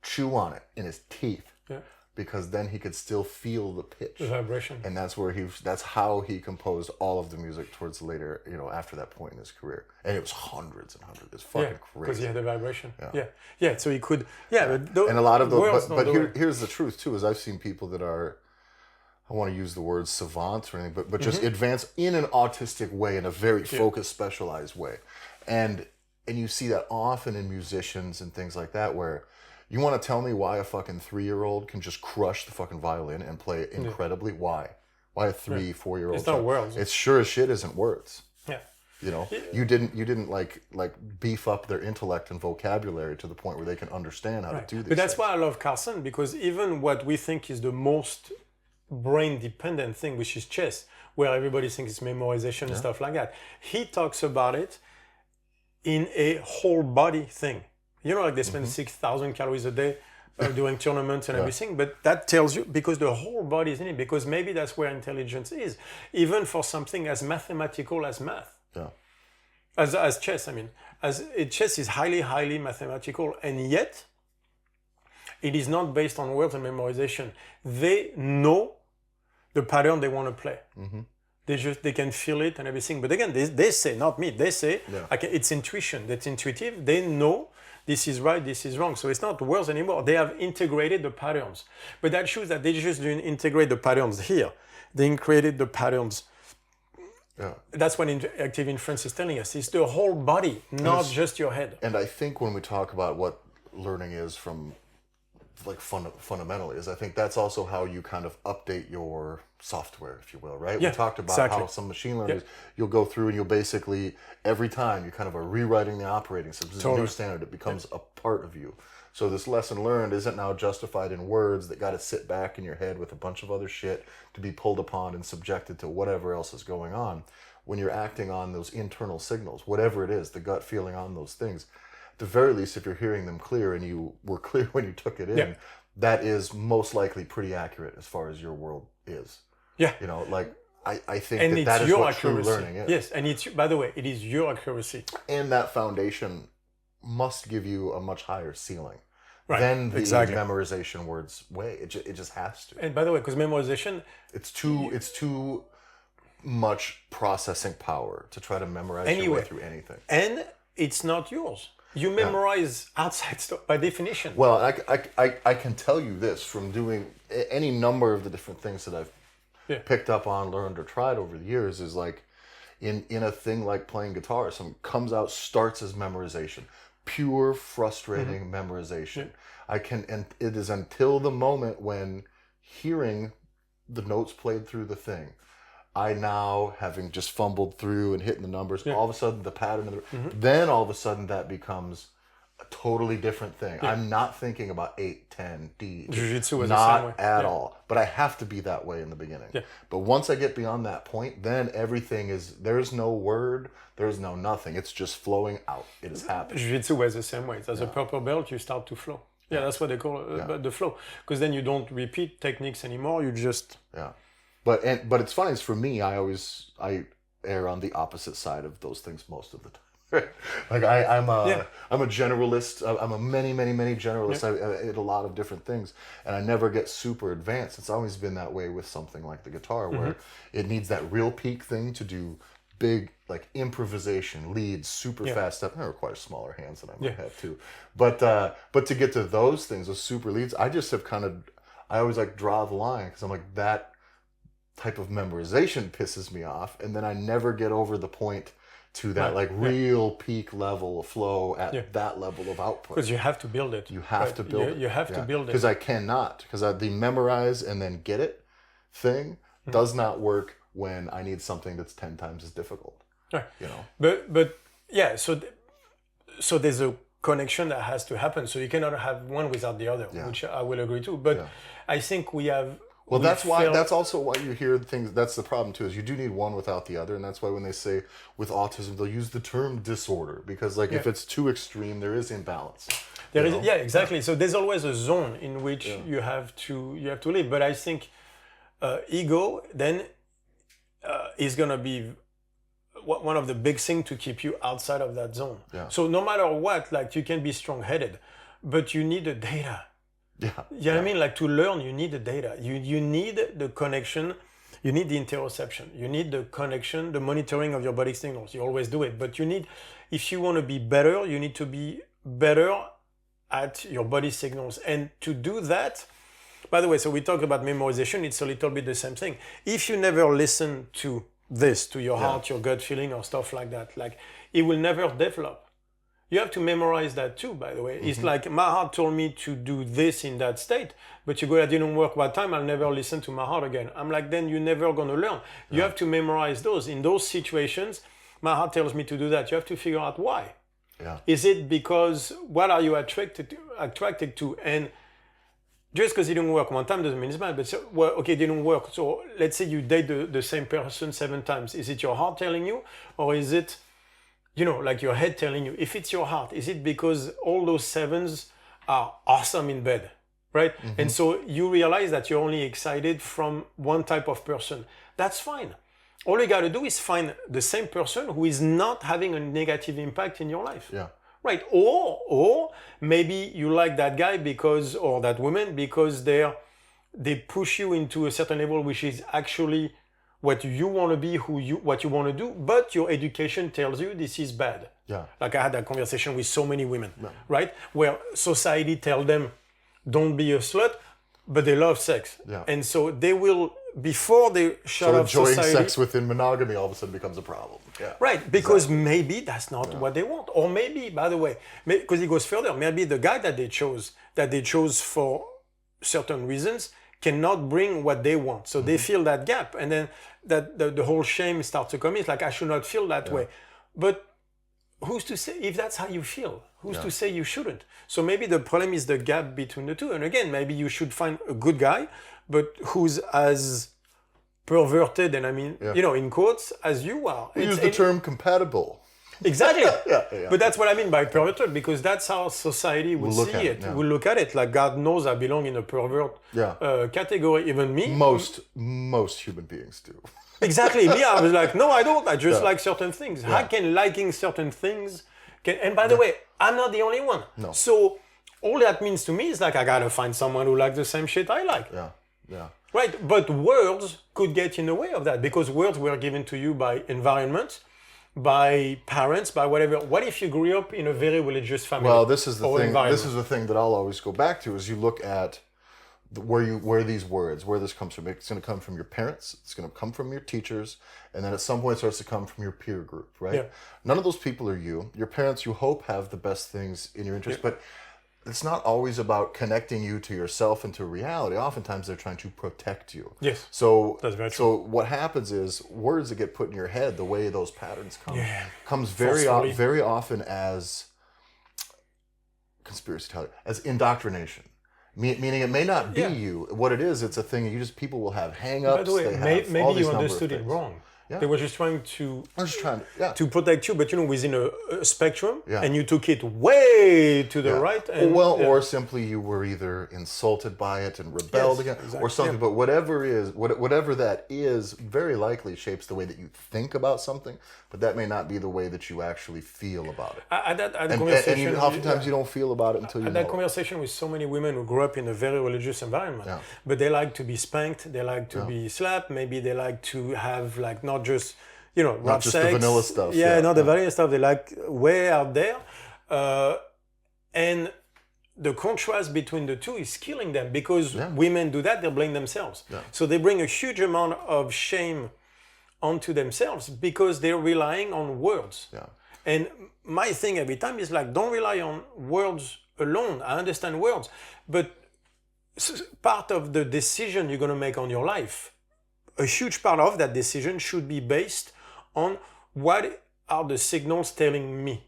chew on it in his teeth. Yeah. Because then he could still feel the pitch, the vibration, and that's how he composed all of the music towards the later, after that point in his career. And it was hundreds and hundreds. It's fucking crazy. Because he had the vibration. Yeah. So he could. Yeah. And a lot of those. But here's the truth too: is I've seen people that are, I want to use the word savant or anything, but just advanced in an autistic way, in a very focused, specialized way, and you see that often in musicians and things like that, where. You want to tell me why a fucking 3-year-old can just crush the fucking violin and play it incredibly? Why? Why a 3-4-year-old? It's not words. It's sure as shit isn't words. Yeah. You didn't like beef up their intellect and vocabulary to the point where they can understand how to do this. But that's why I love Carlsen, because even what we think is the most brain dependent thing, which is chess, where everybody thinks it's memorization and stuff like that, he talks about it in a whole body thing. Like they spend 6,000 calories a day doing tournaments and everything, but that tells you, because the whole body is in it, because maybe that's where intelligence is, even for something as mathematical as math. Yeah. As chess, I mean. Chess is highly, highly mathematical, and yet it is not based on words and memorization. They know the pattern they want to play. Mm-hmm. They can feel it and everything. But again, they say, not me, they say, it's intuition, that's intuitive. They know this is right, this is wrong. So it's not words anymore. They have integrated the patterns. But that shows that they just didn't integrate the patterns here. They created the patterns. Yeah. That's what active inference is telling us. It's the whole body, not just your head. And I think when we talk about what learning is from like fundamentally is, I think that's also how you kind of update your software, if you will, right? We talked about how some machine learning, you'll go through and you'll basically, every time you kind of are rewriting the operating system, it's a new standard, it becomes a part of you. So this lesson learned isn't now justified in words that got to sit back in your head with a bunch of other shit to be pulled upon and subjected to whatever else is going on. When you're acting on those internal signals, whatever it is, the gut feeling on those things, at the very least, if you're hearing them clear and you were clear when you took it in, that is most likely pretty accurate as far as your world is. Yeah. You know, like, I think that is what true learning is. Yes, and it's, by the way, it is your accuracy. And that foundation must give you a much higher ceiling than the memorization words way. It just has to. And by the way, because memorization, it's too much processing power to try to memorize your way through anything. And it's not yours. You memorize outside stuff by definition. Well, I can tell you this from doing any number of the different things that I've picked up on, learned, or tried over the years, is like in a thing like playing guitar, something comes out, starts as memorization. Pure frustrating memorization. And it is until the moment when hearing the notes played through the thing, I now, having just fumbled through and hitting the numbers, all of a sudden the pattern, then all of a sudden that becomes a totally different thing. I'm not thinking about 8, 10, D. Jiu-Jitsu was not the same way. At all. But I have to be that way in the beginning. But once I get beyond that point, then everything is, there's no word, there's no nothing. It's just flowing out. It is happening. Jiu-Jitsu was the same way. As a purple belt, you start to flow. That's what they call the flow. Because then you don't repeat techniques anymore. You just... But it's funny, it's for me, I err on the opposite side of those things most of the time. Like I'm a generalist. I'm a many generalist. I did a lot of different things, and I never get super advanced. It's always been that way with something like the guitar, where it needs that real peak thing to do big, like, improvisation, leads, super fast stuff. That requires smaller hands than I might have too. But to get to those things, those super leads, I just have I always like draw the line, because I'm like, that type of memorization pisses me off, and then I never get over the point to that real peak level of flow at that level of output. Because you have to build it. You have to build it. You have to build it. Because I cannot. Because the memorize and then get it thing does not work when I need something that's 10 times as difficult. Right. You know. But yeah, so there's a connection that has to happen. So you cannot have one without the other, which I will agree to. But I think we have... Well, that's also why you hear things, that's the problem too, is you do need one without the other. And that's why when they say with autism, they'll use the term disorder, because if it's too extreme, there is imbalance. There is, exactly. So there's always a zone in which you have to live. But I think ego then is going to be one of the big things to keep you outside of that zone. Yeah. So no matter what, like, you can be strong-headed, but you need the data. You know what I mean? Like, to learn, you need the data. You need the connection. You need the interoception. You need the connection, the monitoring of your body signals. You always do it. But you need, if you want to be better, you need to be better at your body signals. And to do that, by the way, so we talk about memorization. It's a little bit the same thing. If you never listen to this, to your heart, your gut feeling, or stuff like that, like, it will never develop. You have to memorize that too, by the way. It's like, my heart told me to do this in that state, but you go, that didn't work one time, I'll never listen to my heart again. I'm like, then you're never going to learn. You have to memorize those. In those situations, my heart tells me to do that. You have to figure out why. Is it because, what are you attracted to? And just because it didn't work one time doesn't mean it's bad. But it didn't work. So let's say you date the same person 7 times. Is it your heart telling you, or is it, like, your head telling you? If it's your heart, is it because all those 7s are awesome in bed? right? And so you realize that you're only excited from one type of person. That's fine. All you got to do is find the same person who is not having a negative impact in your life. Yeah. Right. Or maybe you like that guy because, or that woman, because they push you into a certain level, which is actually what you want to be, what you want to do, but your education tells you this is bad. Yeah. Like I had that conversation with so many women, right? Where society tells them, don't be a slut, but they love sex. Yeah. And so they will, before they shut off enjoying society. sex within monogamy all of a sudden becomes a problem. Yeah. Right, because maybe that's not what they want. Or maybe, by the way, because it goes further, maybe the guy that they chose for certain reasons, cannot bring what they want. So they feel that gap. And then that the whole shame starts to come in. It's like, I should not feel that way. But who's to say if that's how you feel? Who's to say you shouldn't? So maybe the problem is the gap between the two. And again, maybe you should find a good guy, but who's as perverted, and I mean, in quotes, as you are. We use the term compatible. Exactly. But that's what I mean by perverted, because that's how society would see it. Yeah. We'll look at it like God knows I belong in a pervert category, even me. Most human beings do. Exactly. Me, I was like, no, I don't. I just like certain things. How can liking certain things... And by the way, I'm not the only one. No. So all that means to me is like, I got to find someone who likes the same shit I like. Yeah. Right. But words could get in the way of that, because words were given to you by environment, by parents, by whatever. What if you grew up in a very religious family? Well, this is the thing. This is the thing that I'll always go back to, is you look at where this comes from. It's going to come from your parents. It's going to come from your teachers, and then at some point it starts to come from your peer group, right? Yeah. None of those people are you. Your parents, you hope, have the best things in your interest, but it's not always about connecting you to yourself and to reality. Oftentimes they're trying to protect you. Yes. So that's very true. So what happens is words that get put in your head, the way those patterns come, comes very often as conspiracy theory, as indoctrination. Meaning it may not be you. What it is, it's a thing people will have hang-ups. By the way, maybe you understood it wrong. Yeah. They were just trying to protect you, but within a spectrum, and you took it way to the right. And, or simply you were either insulted by it and rebelled against, or something. But whatever that is, very likely shapes the way that you think about something. But that may not be the way that you actually feel about it. And oftentimes you don't feel about it until you know. I had that conversation with so many women who grew up in a very religious environment, but they like to be spanked, they like to be slapped, maybe they like to have not just not just sex, the vanilla stuff. Not the vanilla stuff. They like way out there, and the contrast between the two is killing them, because women do that, they blame themselves. So they bring a huge amount of shame onto themselves because they're relying on words. And my thing every time is like, don't rely on words alone. I understand words, but part of the decision you're going to make on your life, a huge part of that decision should be based on what are the signals telling me,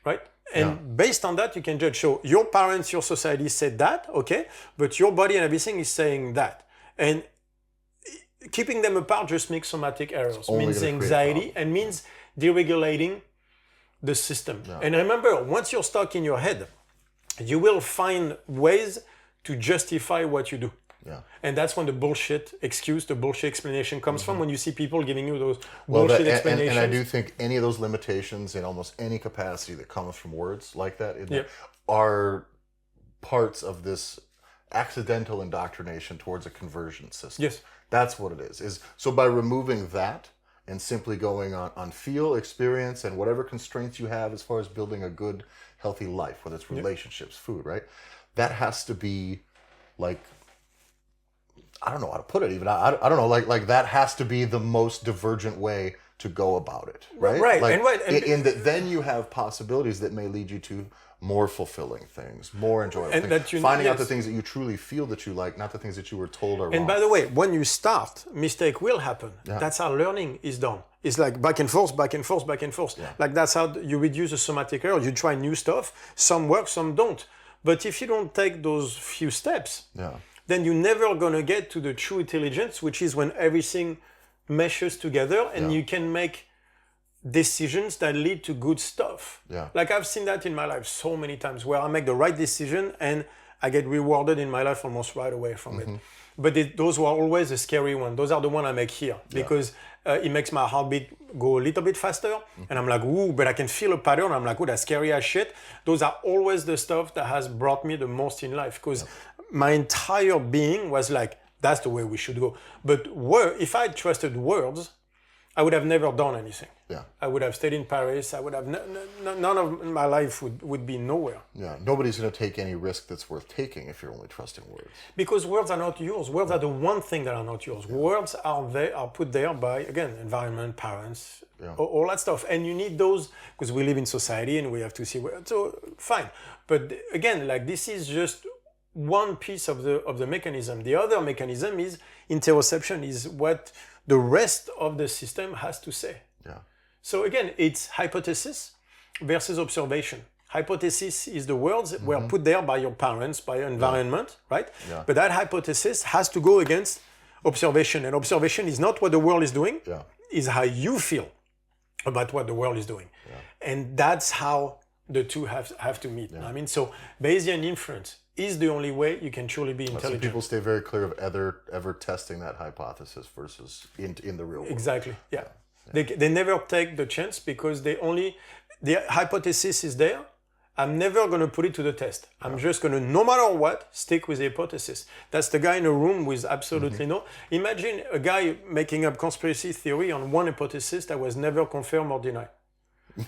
right? And based on that, you can judge. So your parents, your society said that, okay, but your body and everything is saying that. And keeping them apart just makes somatic errors, means anxiety, and means deregulating the system. And remember, once you're stuck in your head, you will find ways to justify what you do. And that's when the bullshit excuse, the bullshit explanation comes from, when you see people giving you those bullshit explanations. And I do think any of those limitations in almost any capacity that comes from words like that are parts of this accidental indoctrination towards a conversion system. Yes. That's what it is. So by removing that and simply going on feel, experience, and whatever constraints you have as far as building a good, healthy life, whether it's relationships, food, right? That has to be like, I don't know how to put it even. I don't know, like that has to be the most divergent way to go about it, right? Right. In that then you have possibilities that may lead you to more fulfilling things, more enjoyable things. Finding out the things that you truly feel that you like, not the things that you were told are wrong. And by the way, when you start, mistake will happen. That's how learning is done. It's like back and forth, back and forth, back and forth. Like that's how you reduce the somatic error. You try new stuff. Some work, some don't. But if you don't take those few steps, then you're never going to get to the true intelligence, which is when everything meshes together and you can make decisions that lead to good stuff. Like I've seen that in my life so many times, where I make the right decision and I get rewarded in my life almost right away from it. But those were always the scary ones. Those are the ones I make here because it makes my heartbeat go a little bit faster. And I'm like, ooh, but I can feel a pattern. I'm like, ooh, that's scary as shit. Those are always the stuff that has brought me the most in life because my entire being was like, that's the way we should go. But if I trusted words, I would have never done anything. Yeah. I would have stayed in Paris. I would have none of my life would be nowhere. Yeah. Nobody's going to take any risk that's worth taking if you're only trusting words. Because words are not yours. Words are the one thing that are not yours. Words are put there by, again, environment, parents, all that stuff. And you need those because we live in society and we have to see. So fine. But again, like this is just one piece of the mechanism. The other mechanism is interoception, is what the rest of the system has to say. Yeah. So again, it's hypothesis versus observation. Hypothesis is the words were put there by your parents, by your environment, right? Yeah. But that hypothesis has to go against observation. And observation is not what the world is doing, is how you feel about what the world is doing. Yeah. And that's how the two have to meet. Yeah. I mean, so Bayesian inference is the only way you can truly be intelligent. Some people stay very clear of ever testing that hypothesis versus in the real world. Exactly, yeah. They never take the chance because the hypothesis is there. I'm never going to put it to the test. I'm just going to, no matter what, stick with the hypothesis. That's the guy in a room with absolutely no. Imagine a guy making up conspiracy theory on one hypothesis that was never confirmed or denied.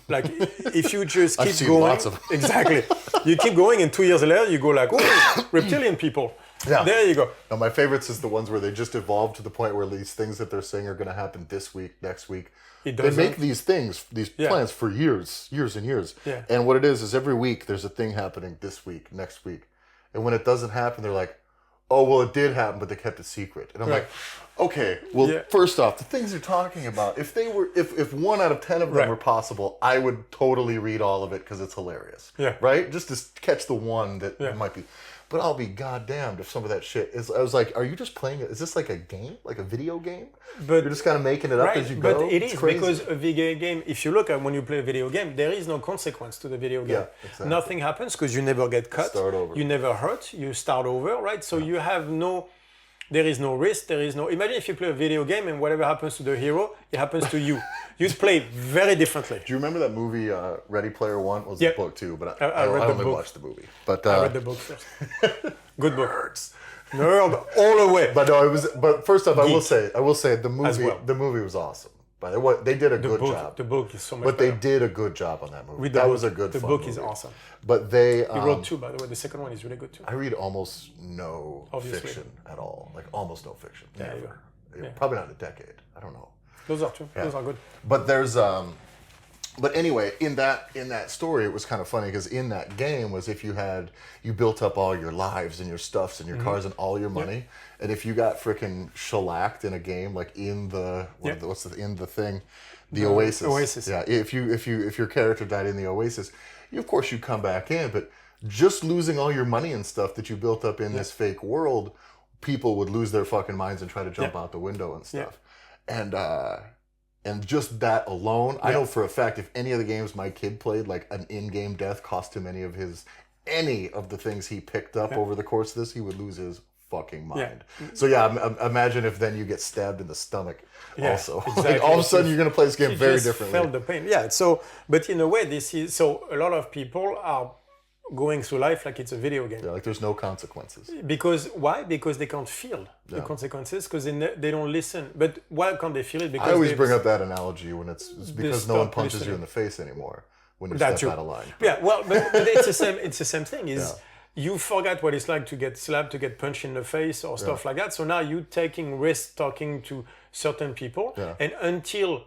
Like if you just keep going, lots of exactly. You keep going, and 2 years later you go like, oh, reptilian people. Yeah. There you go. Now my favorites is the ones where they just evolve to the point where these things that they're saying are going to happen this week, next week. They make these plans for years and years. Yeah. And what it is every week there's a thing happening this week, next week. And when it doesn't happen, they're like, oh, well, it did happen, but they kept it secret. And I'm like, okay, well, first off, the things you're talking about, if 1 out of 10 of them were possible, I would totally read all of it because it's hilarious. Yeah. Right? Just to catch the one that might be. But I'll be goddamned if some of that shit is. I was like, are you just playing it? Is this like a game? Like a video game? But you're just kind of making it up as you go? But it is because a video game, if you look at when you play a video game, there is no consequence to the video game. Yeah, exactly. Nothing happens because you never get cut. Start over. You never hurt. You start over, right? So you have there is no risk. Imagine if you play a video game and whatever happens to the hero, it happens to you. You'd play very differently. Do you remember that movie, Ready Player One? It was a book too, but I only watched the movie. But I read the book first. Good book. Nerd all the way. But no, But first off, I will say the movie was awesome. But they did a good job. The book is so much But better. they did a good job on that movie. That was a good. The fun book movie. is awesome. But they. He wrote 2, by the way. The second one is really good too. I read almost no fiction at all. Like almost no fiction. Never. Probably not in a decade. I don't know. Those are true. Yeah. Those are good. But there's but anyway, in that story, it was kind of funny because in that game was if you built up all your lives and your stuffs and your cars and all your money, and if you got freaking shellacked in a game like in the the Oasis. Oasis. Yeah, if your character died in the Oasis, of course you come back in, but just losing all your money and stuff that you built up in this fake world, people would lose their fucking minds and try to jump out the window and stuff. And just that alone, I know for a fact if any of the games my kid played, like an in-game death cost him any of the things he picked up over the course of this, he would lose his fucking mind. So imagine if then you get stabbed in the stomach also. Exactly. Like all of a sudden you're going to play this game very differently. Felt the pain. Yeah. So, but in a way, a lot of people are going through life like it's a video game. Yeah, like there's no consequences. Because why? Because they can't feel the consequences because they don't listen. But why can't they feel it? Because I always bring up that analogy when it's because no one punches you in the face anymore when you step out of line. Yeah, well, but it's the same. It's the same thing. You forget what it's like to get slapped, to get punched in the face or stuff like that. So now you're taking risks talking to certain people, and until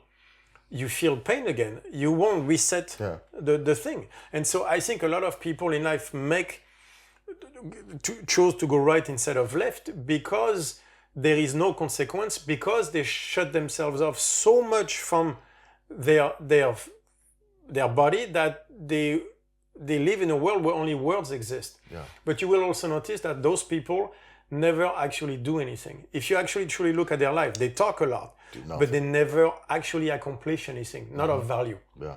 you feel pain again, you won't reset the thing. And so I think a lot of people in life choose to go right instead of left because there is no consequence, because they shut themselves off so much from their body that they live in a world where only words exist. Yeah. But you will also notice that those people never actually do anything. If you actually truly look at their life, they talk a lot, but they never actually accomplish anything, not of value. Yeah.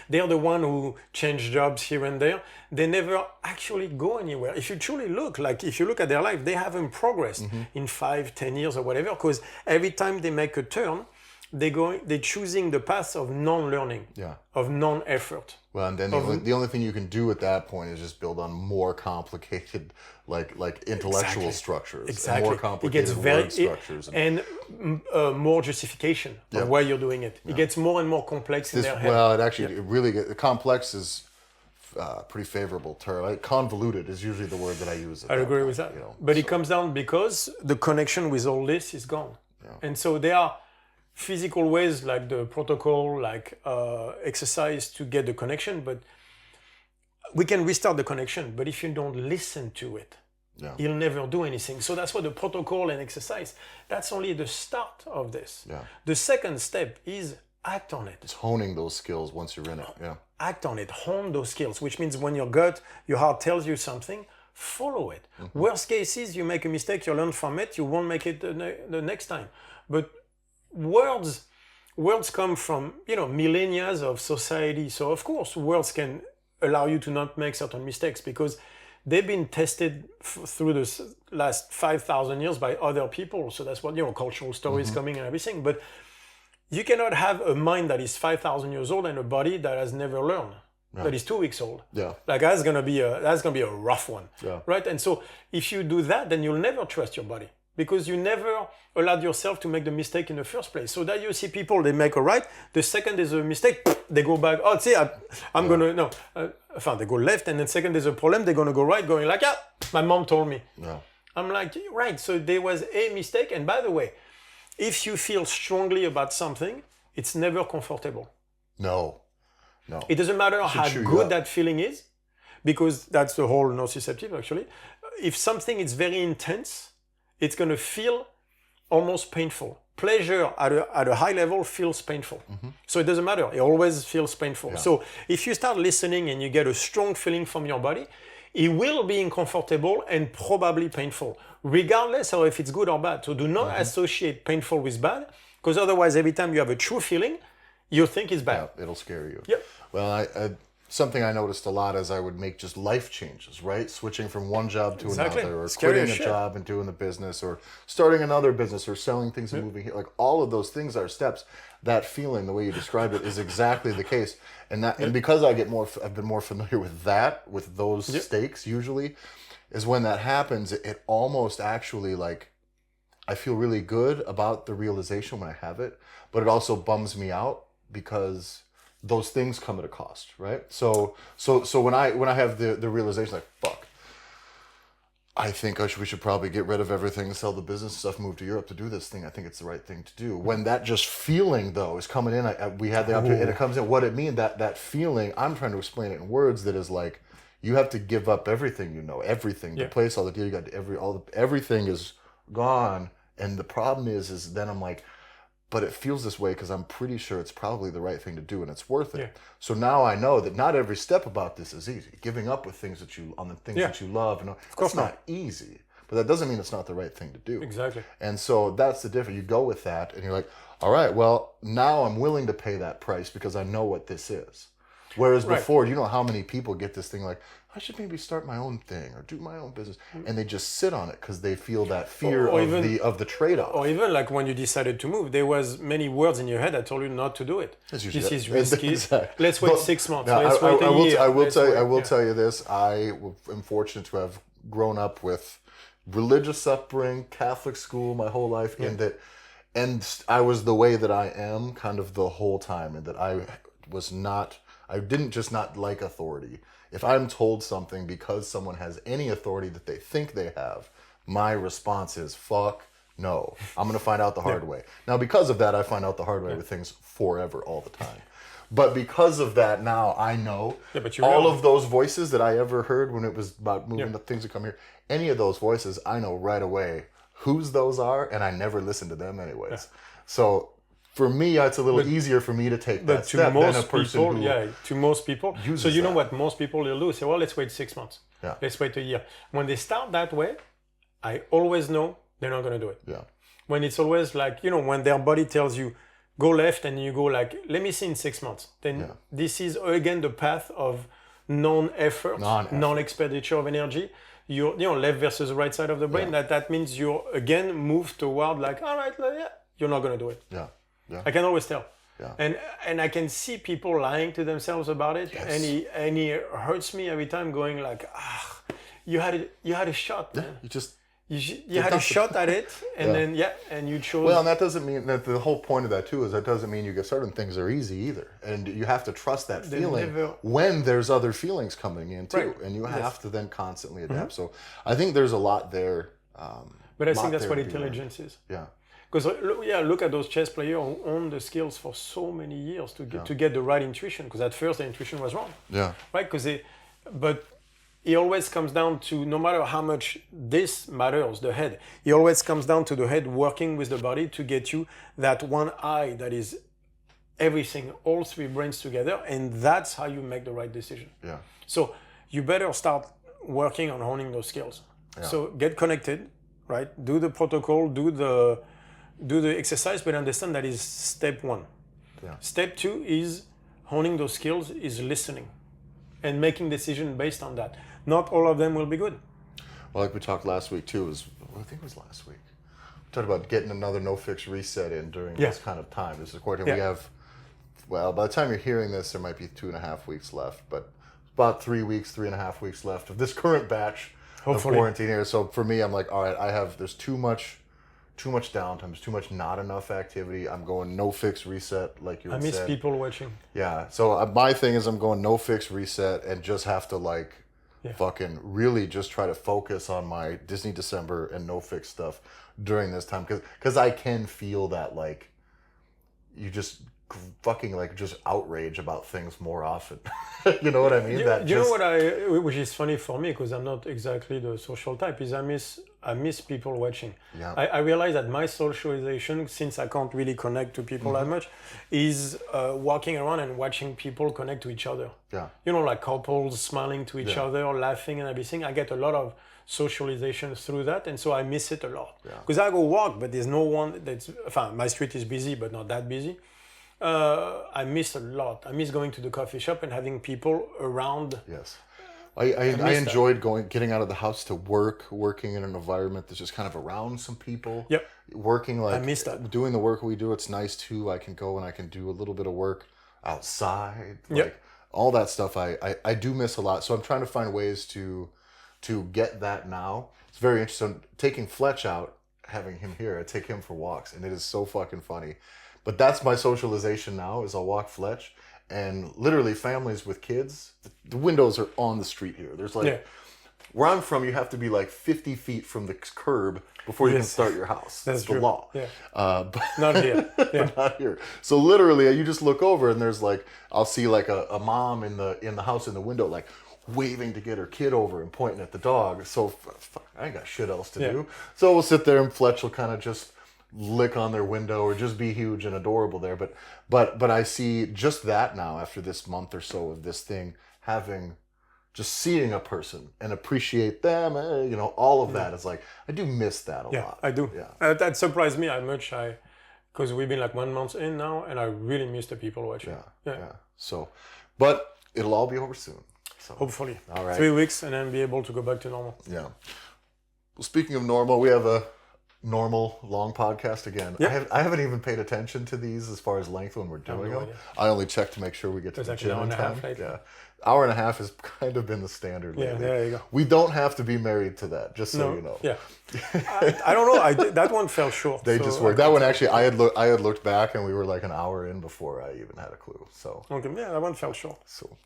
They're the one who change jobs here and there. They never actually go anywhere. If you truly look, like if you look at their life, they haven't progressed in 5, 10 years or whatever, because every time they make a turn, they're choosing the path of non-learning, of non-effort. Well, and then the only thing you can do at that point is just build on more complicated, like intellectual structures, and more complicated word structures, and more justification of why you're doing it. It gets more and more complex in their head. Well, it really complex is pretty favorable term. Like, convoluted is usually the word that I use. I agree with that. But it comes down because the connection with all this is gone, and so there are physical ways like the protocol, like exercise to get the connection, but we can restart the connection. But if you don't listen to it, you'll never do anything. So that's why the protocol and exercise, that's only the start of this. The second step is act on it. It's honing those skills once you're in it. Act on it, hone those skills, which means when your gut, your heart tells you something, follow it. Worst case is you make a mistake, you learn from it, you won't make it the next time. But words come from millennia of society, so of course words can allow you to not make certain mistakes because they've been tested through the last 5,000 years by other people. So that's what cultural stories coming and everything. But you cannot have a mind that is 5,000 years old and a body that has never learned, that is 2 weeks old. Like that's gonna be a rough one, right? And so if you do that, then you'll never trust your body, because you never allowed yourself to make the mistake in the first place. So that you see people, they make a right, the second there's a mistake, they go back, they go left, and then second there's a problem, they're gonna go right, going like, my mom told me. I'm like, right, so there was a mistake, and by the way, if you feel strongly about something, it's never comfortable. No. It doesn't matter how good that feeling is, because that's the whole nociceptive actually. If something is very intense, it's going to feel almost painful. Pleasure at a high level feels painful. So it doesn't matter. It always feels painful. So if you start listening and you get a strong feeling from your body, it will be uncomfortable and probably painful, regardless of if it's good or bad. So do not associate painful with bad, because otherwise every time you have a true feeling, you think it's bad. It'll scare you. Well, something I noticed a lot is I would make just life changes, right? Switching from one job to another, or quitting a job and doing the business, or starting another business, or selling things and moving here. Like all of those things are steps. That feeling, the way you described it, is exactly the case. And because I've been more familiar with that, with those stakes usually, is when that happens, it almost actually like, I feel really good about the realization when I have it, but it also bums me out because those things come at a cost, right? So when I have the realization, like, fuck, I think we should probably get rid of everything, sell the business stuff, move to Europe to do this thing. I think it's the right thing to do. When that just feeling though is coming in, we had the opportunity, and it comes in. What it means, that feeling, I'm trying to explain it in words. That is like, you have to give up everything, everything. The place, all the deal, you got everything is gone, and the problem is then I'm like, but it feels this way because I'm pretty sure it's probably the right thing to do and it's worth it. So now I know that not every step about this is easy. Giving up with things that you love, of course, not easy. But that doesn't mean it's not the right thing to do. Exactly. And so that's the difference. You go with that and you're like, all right, well, now I'm willing to pay that price because I know what this is. Whereas before, you know how many people get this thing like, I should maybe start my own thing or do my own business, and they just sit on it because they feel that fear of the trade-off. Or even like when you decided to move, there was many words in your head that told you not to do it. This is risky. Exactly. Let's wait 6 months. Let's wait a year. I will tell you this. I am fortunate to have grown up with religious upbringing, Catholic school my whole life, and I was the way that I am kind of the whole time, and that I didn't just not like authority. If I'm told something because someone has any authority that they think they have, my response is, fuck no. I'm going to find out the hard way. Now, because of that, I find out the hard way with things forever, all the time. But because of that, now I know all of those voices that I ever heard when it was about moving the things that come here, any of those voices, I know right away whose those are, and I never listen to them anyways. So for me, it's a little easier for me to take that step than a person who to most people. So you know what most people will do? Say, well, let's wait 6 months. Let's wait a year. When they start that way, I always know they're not going to do it. When it's always like, when their body tells you, go left and you go like, let me see in 6 months. Then this is again the path of non-effort, non-expenditure of energy. You know, left versus right side of the brain. That means you again move toward like, all right, you're not gonna do it. I can always tell. And I can see people lying to themselves about it, and he hurts me every time, going like, you had a shot, man. You had a shot at it, and then and you chose. Well, and that doesn't mean that the whole point of that too is that doesn't mean you get certain things are easy either, and you have to trust that feeling when there's other feelings coming in too, and you have to then constantly adapt. So I think there's a lot there. But I think that's what intelligence is. Because look at those chess players who own the skills for so many years to get the right intuition. Because at first the intuition was wrong. Right. But it always comes down to, no matter how much this matters, the head. It always comes down to the head working with the body to get you that one eye that is everything, all three brains together, and that's how you make the right decision. So you better start working on honing those skills. So get connected, right? Do the protocol, do the exercise, but understand that is step one. Step two is honing those skills, is listening and making decisions based on that. Not all of them will be good. Well, like we talked last week too, I think it was last week. We talked about getting another no-fix reset in during this kind of time. This is according we have, well, by the time you're hearing this, there might be 2.5 weeks left, but about 3.5 weeks left of this current batch of quarantine here. So for me, I'm like, all right, there's too much downtime, there's too much not enough activity. I'm going no fix reset, like you said. I miss people watching. So my thing is I'm going no fix reset and just have to like fucking really just try to focus on my Disney December and no fix stuff during this time, because I can feel that like you just fucking like just outrage about things more often. You know what I mean? You know what which is funny for me, because I'm not exactly the social type, is I miss people watching. I realize that my socialization, since I can't really connect to people that much, is walking around and watching people connect to each other. You know, like couples smiling to each other, laughing and everything. I get a lot of socialization through that, and so I miss it a lot. Because I go walk, but there's no one my street is busy, but not that busy. I miss a lot. I miss going to the coffee shop and having people around. I enjoyed getting out of the house to working in an environment that's just kind of around some people. Working like, I miss that. Doing the work we do, it's nice too. I can go and I can do a little bit of work outside. Like all that stuff I do miss a lot. So I'm trying to find ways to get that now. It's very interesting. Taking Fletch out, having him here, I take him for walks, and it is so fucking funny. But that's my socialization now, is I'll walk Fletch, and literally families with kids, the windows are on the street here. There's like, where I'm from, you have to be like 50 feet from the curb before you can start your house. That's the law. But not here. Not here. So literally, you just look over and there's like, I'll see like a mom in the house in the window, like waving to get her kid over and pointing at the dog. So I ain't got shit else to do. So we'll sit there and Fletch will kind of just lick on their window or just be huge and adorable there. But I see just that now after this month or so of this thing, just seeing a person and appreciate them, you know, all of that is like, I do miss that a lot. I do. That surprised me how much because we've been like 1 month in now, and I really miss the people watching. So, but it'll all be over soon. So, hopefully. All right. 3 weeks and then be able to go back to normal. Well, speaking of normal, we have a normal long podcast again. I haven't even paid attention to these as far as length when we're doing them. I only check to make sure we get to the gym in time. Hour and a half has kind of been the standard lately. There you go. We don't have to be married to that, just so you know. I don't know. That one fell short. They just worked. That one actually, I had looked back and we were like an hour in before I even had a clue. So that one fell short. So,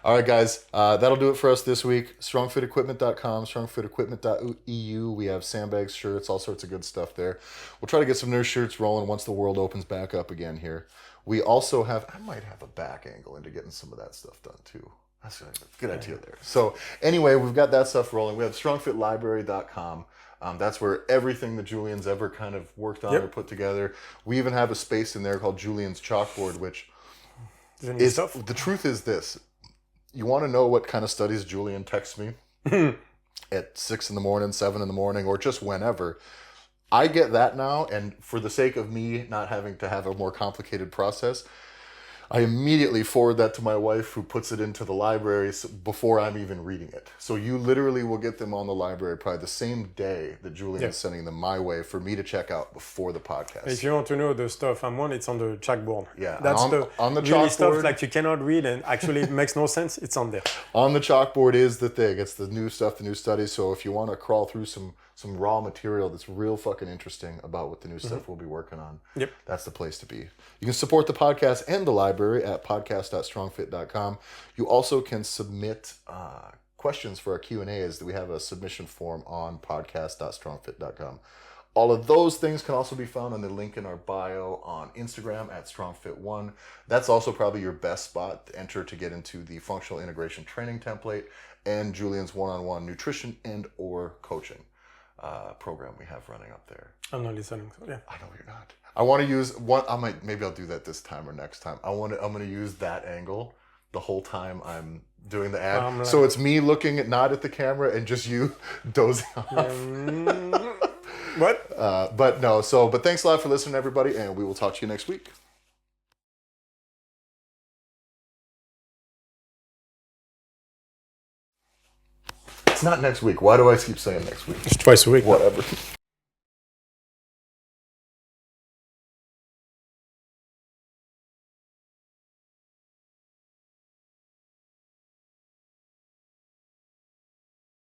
all right, guys, that'll do it for us this week. StrongFitEquipment.com, StrongFitEquipment.eu. We have sandbags, shirts, all sorts of good stuff there. We'll try to get some nurse shirts rolling once the world opens back up again here. We also I might have a back angle into getting some of that stuff done too. That's a good idea there. So anyway, we've got that stuff rolling. We have StrongFitLibrary.com. That's where everything that Julien's ever kind of worked on or put together. We even have a space in there called Julien's Chalkboard, which is, the truth is this. You want to know what kind of studies Julien texts me at 6 in the morning, 7 in the morning, or just whenever. I get that now, and for the sake of me not having to have a more complicated process, I immediately forward that to my wife, who puts it into the library before I'm even reading it. So you literally will get them on the library probably the same day that Julien is sending them my way for me to check out before the podcast. If you want to know the stuff I'm on, it's on the chalkboard. Yeah, that's on the really chalkboard, stuff like you cannot read and actually it makes no sense. It's on there. On the chalkboard is the thing. It's the new stuff, the new studies. So if you want to crawl through some raw material that's real fucking interesting about what the new stuff we'll be working on, that's the place to be. You can support the podcast and the library at podcast.strongfit.com. You also can submit questions for our Q&As. We have a submission form on podcast.strongfit.com. All of those things can also be found on the link in our bio on Instagram at StrongFit1. That's also probably your best spot to enter to get into the functional integration training template and Julien's one-on-one nutrition and or coaching program we have running up there. I'm not listening. So yeah. I know you're not. I want to use one. Maybe I'll do that this time or next time. I'm going to use that angle the whole time I'm doing the ad. So it's me looking not at the camera and just you dozing off. What? But no. But thanks a lot for listening, everybody, and we will talk to you next week. It's not next week. Why do I keep saying next week? It's twice a week. Whatever.